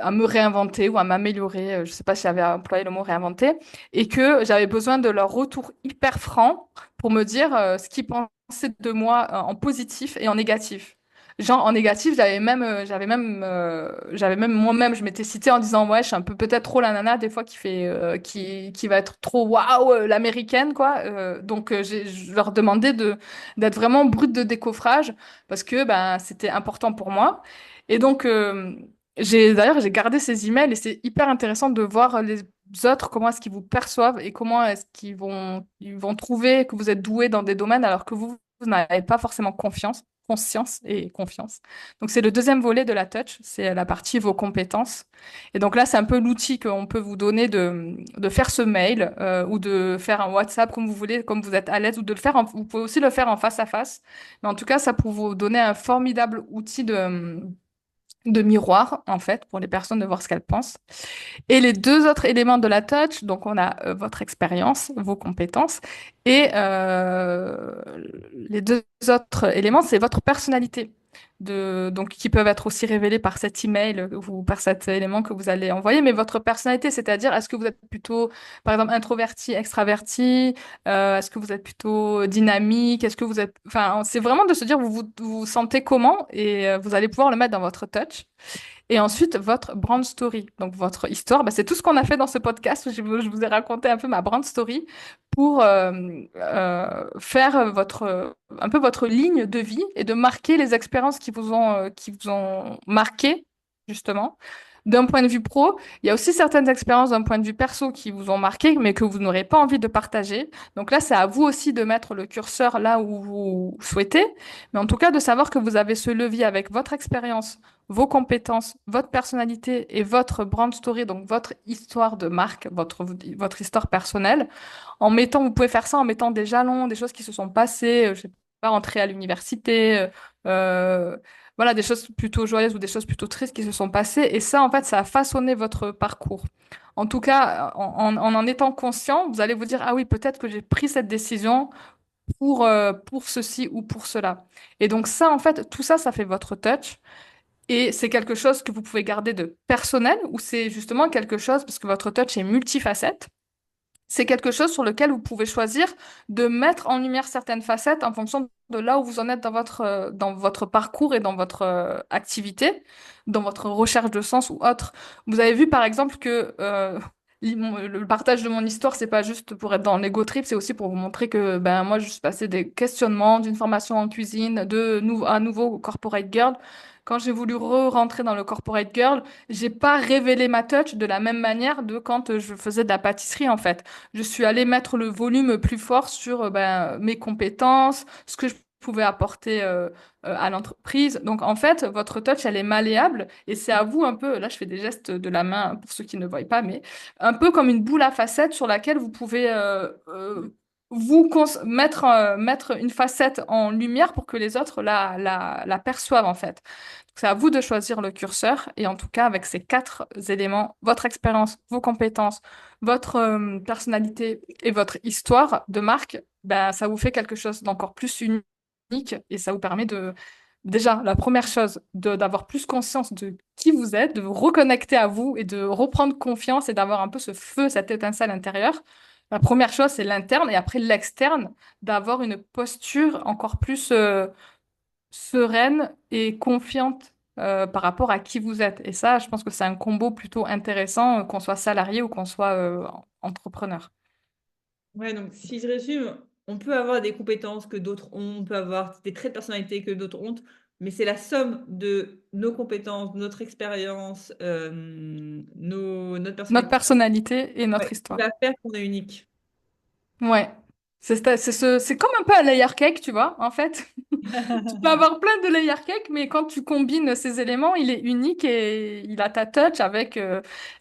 me réinventer ou à m'améliorer. Je sais pas si j'avais employé le mot réinventer et que j'avais besoin de leur retour hyper franc pour me dire ce qu'ils pensaient de moi en positif et en négatif. Genre en négatif, j'avais même moi-même, je m'étais citée en disant ouais, je suis un peu peut-être trop la nana des fois qui va être trop waouh l'américaine quoi. Je leur demandais d'être vraiment brute de décoffrage parce que ben c'était important pour moi. Et donc j'ai gardé ces emails et c'est hyper intéressant de voir les autres, comment est-ce qu'ils vous perçoivent et comment est-ce ils vont trouver que vous êtes doué dans des domaines alors que vous n'avez pas forcément conscience et confiance. Donc c'est le deuxième volet de la touch, c'est la partie vos compétences. Et donc là, c'est un peu l'outil qu'on peut vous donner de faire ce mail ou de faire un WhatsApp comme vous voulez, comme vous êtes à l'aise, ou de le faire, vous pouvez aussi le faire en face à face. Mais en tout cas, ça pour vous donner un formidable outil de miroir, en fait, pour les personnes de voir ce qu'elles pensent. Et les deux autres éléments de la touch, donc on a votre expérience, vos compétences, et les deux autres éléments, c'est votre personnalité. Donc, qui peuvent être aussi révélés par cet email ou par cet élément que vous allez envoyer, mais votre personnalité, c'est-à-dire est-ce que vous êtes plutôt, par exemple, introverti, extraverti, est-ce que vous êtes plutôt dynamique, est-ce que vous êtes, enfin, c'est vraiment de se dire vous vous sentez comment et vous allez pouvoir le mettre dans votre touch. Et ensuite, votre brand story. Donc, votre histoire, bah, c'est tout ce qu'on a fait dans ce podcast. Je vous ai raconté un peu ma brand story pour faire un peu votre ligne de vie et de marquer les expériences qui vous ont marqué, justement. d'un point de vue pro. Il y a aussi certaines expériences d'un point de vue perso qui vous ont marqué, mais que vous n'aurez pas envie de partager. Donc là, c'est à vous aussi de mettre le curseur là où vous souhaitez. Mais en tout cas, de savoir que vous avez ce levier avec votre expérience, vos compétences, votre personnalité et votre brand story, donc votre histoire de marque, votre histoire personnelle. En mettant, vous pouvez faire ça en mettant des jalons, des choses qui se sont passées, je sais pas, rentrer à l'université, euh, voilà, des choses plutôt joyeuses ou des choses plutôt tristes qui se sont passées. Et ça, en fait, ça a façonné votre parcours. En tout cas, en étant conscient, vous allez vous dire, ah oui, peut-être que j'ai pris cette décision pour ceci ou pour cela. Et donc ça, en fait, tout ça, ça fait votre touch. Et c'est quelque chose que vous pouvez garder de personnel ou c'est justement quelque chose, parce que votre touch est multifacette, c'est quelque chose sur lequel vous pouvez choisir de mettre en lumière certaines facettes en fonction de là où vous en êtes dans votre parcours et dans votre activité, dans votre recherche de sens ou autre. Vous avez vu par exemple que le partage de mon histoire, c'est pas juste pour être dans l'ego trip, c'est aussi pour vous montrer que ben moi je suis passée des questionnements d'une formation en cuisine à nouveau corporate girl. Quand j'ai voulu re-rentrer dans le corporate girl, j'ai pas révélé ma touch de la même manière de quand je faisais de la pâtisserie en fait. Je suis allée mettre le volume plus fort sur ben, mes compétences, ce que je pouvais apporter à l'entreprise. Donc en fait, votre touch, elle est malléable et c'est à vous un peu, là je fais des gestes de la main pour ceux qui ne voient pas, mais un peu comme une boule à facettes sur laquelle vous pouvez mettre une facette en lumière pour que les autres la perçoivent en fait. C'est à vous de choisir le curseur et en tout cas avec ces quatre éléments, votre expérience, vos compétences, votre personnalité et votre histoire de marque, ben, ça vous fait quelque chose d'encore plus unique et ça vous permet de, déjà, la première chose, d'avoir plus conscience de qui vous êtes, de vous reconnecter à vous et de reprendre confiance et d'avoir un peu ce feu, cette étincelle intérieure. La première chose, c'est l'interne et après l'externe, d'avoir une posture encore plus sereine et confiante par rapport à qui vous êtes. Et ça, je pense que c'est un combo plutôt intéressant, qu'on soit salarié ou qu'on soit entrepreneur. Ouais, donc si je résume, on peut avoir des compétences que d'autres ont, on peut avoir des traits de personnalité que d'autres ont, mais c'est la somme de nos compétences, notre expérience, notre Notre personnalité, personnalité et notre ouais, qui va histoire. faire qu'on est unique. Ouais. C'est comme un peu un layer cake, tu vois, en fait. Tu peux avoir plein de layer cake, mais quand tu combines ces éléments, il est unique et il a ta touch avec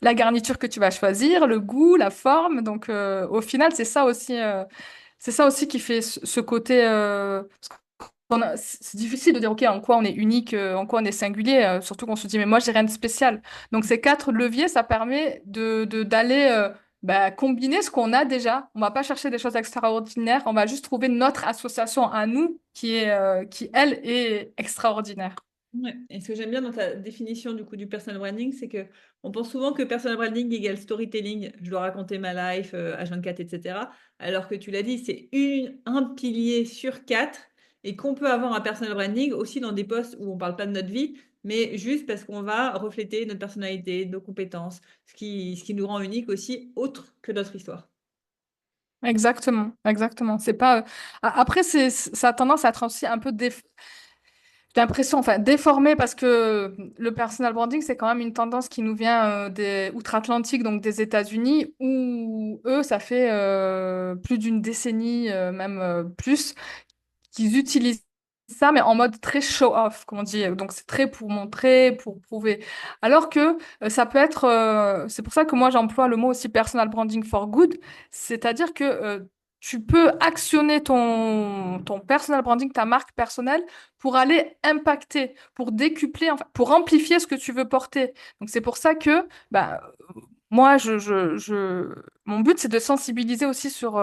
la garniture que tu vas choisir, le goût, la forme. Donc, au final, c'est ça aussi qui fait ce côté. C'est difficile de dire, OK, en quoi on est unique, en quoi on est singulier, surtout qu'on se dit, mais moi, j'ai rien de spécial. Donc, ces quatre leviers, ça permet d'aller bah, combiner ce qu'on a déjà. On va pas chercher des choses extraordinaires, on va juste trouver notre association à nous qui elle, est extraordinaire. Ouais. Et ce que j'aime bien dans ta définition du coup du personal branding, c'est que on pense souvent que personal branding égale storytelling. Je dois raconter ma life, H24, etc. Alors que tu l'as dit, c'est un pilier sur quatre et qu'on peut avoir un personal branding aussi dans des postes où on parle pas de notre vie, mais juste parce qu'on va refléter notre personnalité, nos compétences, ce qui nous rend unique aussi, autre que notre histoire. Exactement, exactement. C'est pas. Après, ça a tendance à être aussi un peu j'ai l'impression, enfin, déformé parce que le personal branding, c'est quand même une tendance qui nous vient des outre-Atlantique, donc des États-Unis, où eux, ça fait plus d'une décennie, même plus, qu'ils utilisent ça, mais en mode très show-off, comme on dit. Donc, c'est très pour montrer, pour prouver. Alors que ça peut être... c'est pour ça que moi, j'emploie le mot aussi personal branding for good. C'est-à-dire que tu peux actionner ton personal branding, ta marque personnelle, pour aller impacter, pour décupler, enfin, pour amplifier ce que tu veux porter. Donc, c'est pour ça que... Bah, moi, mon but, c'est de sensibiliser aussi sur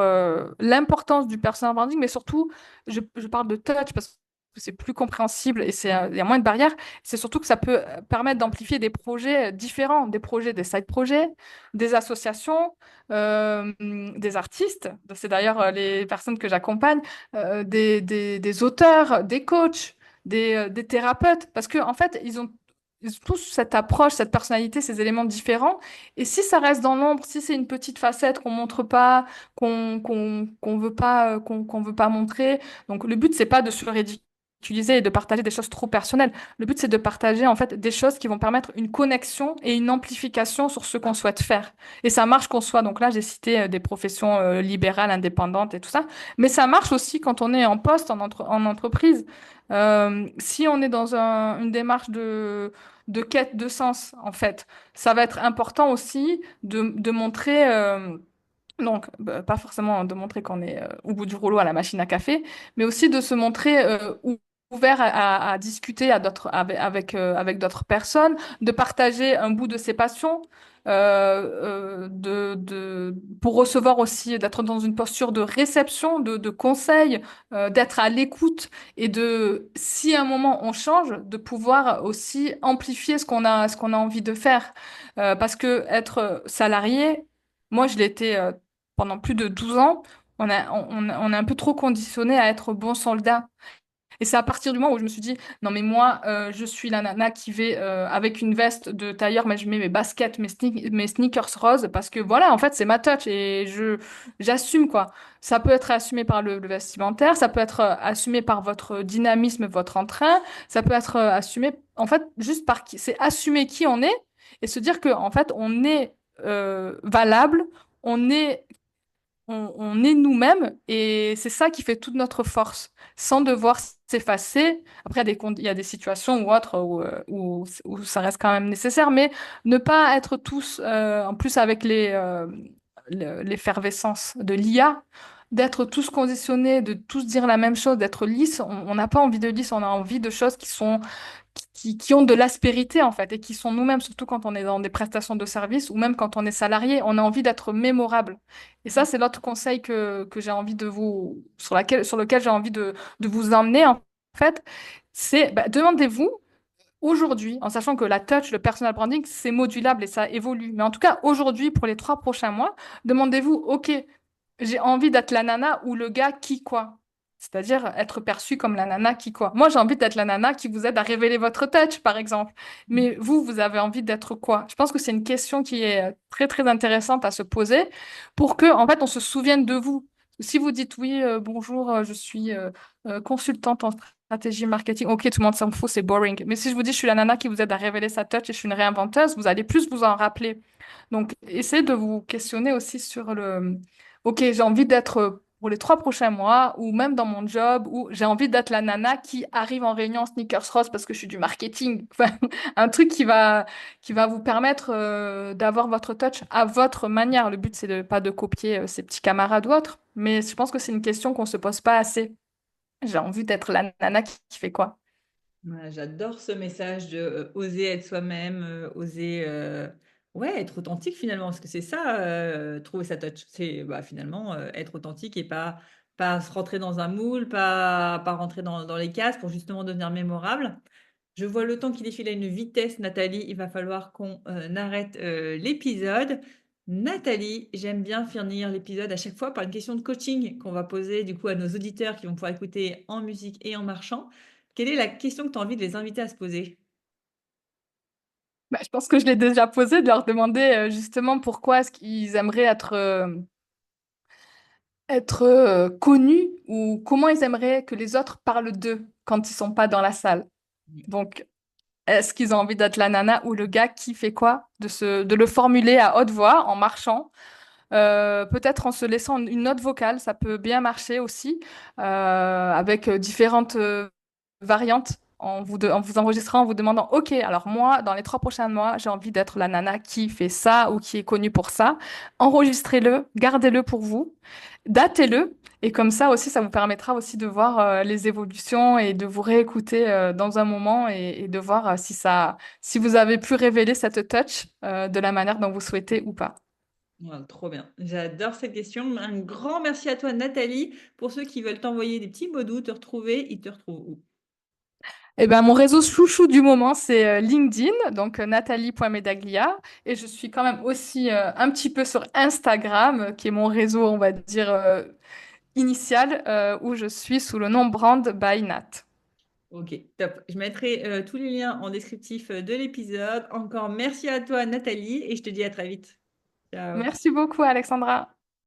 l'importance du personal branding, mais surtout, je parle de touch parce que c'est plus compréhensible et il y a moins de barrières. C'est surtout que ça peut permettre d'amplifier des projets différents, des projets, des side projets, des associations, des artistes. C'est d'ailleurs les personnes que j'accompagne, des auteurs, des coachs, des thérapeutes, parce qu'en en fait, ils ont tous cette approche, cette personnalité, ces éléments différents. Et si ça reste dans l'ombre, si c'est une petite facette qu'on montre pas, qu'on veut pas montrer, donc le but c'est pas de se ridiculiser, utiliser et de partager des choses trop personnelles. Le but, c'est de partager en fait des choses qui vont permettre une connexion et une amplification sur ce qu'on souhaite faire. Et ça marche qu'on soit, donc là, j'ai cité des professions libérales, indépendantes et tout ça, mais ça marche aussi quand on est en poste, en entreprise. Si on est dans une démarche de quête de sens, en fait, ça va être important aussi de montrer... donc, pas forcément de montrer qu'on est au bout du rouleau à la machine à café, mais aussi de se montrer ouvert à discuter avec d'autres personnes, de partager un bout de ses passions, pour recevoir aussi, d'être dans une posture de réception, de conseil, d'être à l'écoute et si à un moment on change, de pouvoir aussi amplifier ce qu'on a envie de faire. Parce que être salarié, moi je l'ai été pendant plus de 12 ans, on est un peu trop conditionné à être bon soldat. Et c'est à partir du moment où je me suis dit, non mais moi, je suis la nana qui vais avec une veste de tailleur, mais je mets mes baskets, mes sneakers roses, parce que voilà, en fait, c'est ma touch et j'assume quoi. Ça peut être assumé par le vestimentaire, ça peut être assumé par votre dynamisme, votre entrain, ça peut être assumé, en fait, juste par qui, c'est assumer qui on est et se dire que, en fait, on est valable, on est on est nous-mêmes et c'est ça qui fait toute notre force, sans devoir s'effacer. Après, il y a des situations ou autres où ça reste quand même nécessaire, mais ne pas être tous, en plus avec l'effervescence de l'IA, d'être tous conditionnés, de tous dire la même chose, d'être lisse. On n'a pas envie de lisse, on a envie de choses qui ont de l'aspérité en fait et qui sont nous-mêmes, surtout quand on est dans des prestations de services ou même quand on est salarié, on a envie d'être mémorable. Et ça, c'est l'autre conseil que j'ai envie sur lequel j'ai envie de vous emmener en fait, c'est demandez-vous aujourd'hui, en sachant que la touch, le personal branding, c'est modulable et ça évolue. Mais en tout cas, aujourd'hui, pour les 3 prochains mois, demandez-vous, OK, j'ai envie d'être la nana ou le gars qui quoi? C'est-à-dire être perçu comme la nana qui quoi? Moi, j'ai envie d'être la nana qui vous aide à révéler votre touch, par exemple. Mais vous, vous avez envie d'être quoi? Je pense que c'est une question qui est très, très intéressante à se poser pour que, en fait, on se souvienne de vous. Si vous dites oui, bonjour, je suis consultante en stratégie marketing, ok, tout le monde s'en fout, c'est boring. Mais si je vous dis je suis la nana qui vous aide à révéler sa touch et je suis une réinventeuse, vous allez plus vous en rappeler. Donc, essayez de vous questionner aussi sur ok, j'ai envie d'être pour les 3 prochains mois, ou même dans mon job, où j'ai envie d'être la nana qui arrive en réunion en sneakers rose parce que je suis du marketing. Enfin, un truc qui va vous permettre d'avoir votre touch à votre manière. Le but, c'est pas de copier ses petits camarades ou autres, mais je pense que c'est une question qu'on se pose pas assez. J'ai envie d'être la nana qui fait quoi? Ouais, j'adore ce message de oser être soi-même, oser ouais, être authentique finalement, parce que c'est ça, trouver sa touch. C'est bah, finalement être authentique et pas se rentrer dans un moule, pas rentrer dans les cases pour justement devenir mémorable. Je vois le temps qui défile à une vitesse, Nathalie. Il va falloir qu'on arrête l'épisode. Nathalie, j'aime bien finir l'épisode à chaque fois par une question de coaching qu'on va poser du coup à nos auditeurs qui vont pouvoir écouter en musique et en marchant. Quelle est la question que tu as envie de les inviter à se poser? Bah, je pense que je l'ai déjà posé, de leur demander justement pourquoi est-ce qu'ils aimeraient être connus ou comment ils aimeraient que les autres parlent d'eux quand ils sont pas dans la salle. Donc, est-ce qu'ils ont envie d'être la nana ou le gars qui fait quoi? De le formuler à haute voix en marchant, peut-être en se laissant une note vocale, ça peut bien marcher aussi, avec différentes variante en vous enregistrant, en vous demandant, OK, alors moi, dans les 3 prochains mois, j'ai envie d'être la nana qui fait ça ou qui est connue pour ça. Enregistrez-le, gardez-le pour vous, datez-le, et comme ça aussi, ça vous permettra aussi de voir les évolutions et de vous réécouter dans un moment et de voir si vous avez pu révéler cette touch de la manière dont vous souhaitez ou pas. Ouais, trop bien. J'adore cette question. Un grand merci à toi, Nathalie. Pour ceux qui veulent t'envoyer des petits mots doux, te retrouver, ils te retrouvent où? Eh ben, mon réseau chouchou du moment, c'est LinkedIn, donc nathalie.medaglia. Et je suis quand même aussi un petit peu sur Instagram, qui est mon réseau, on va dire, initial, où je suis sous le nom Brand by Nat. Ok, top. Je mettrai tous les liens en descriptif de l'épisode. Encore merci à toi, Nathalie, et je te dis à très vite. Ciao. Merci beaucoup, Alexandra.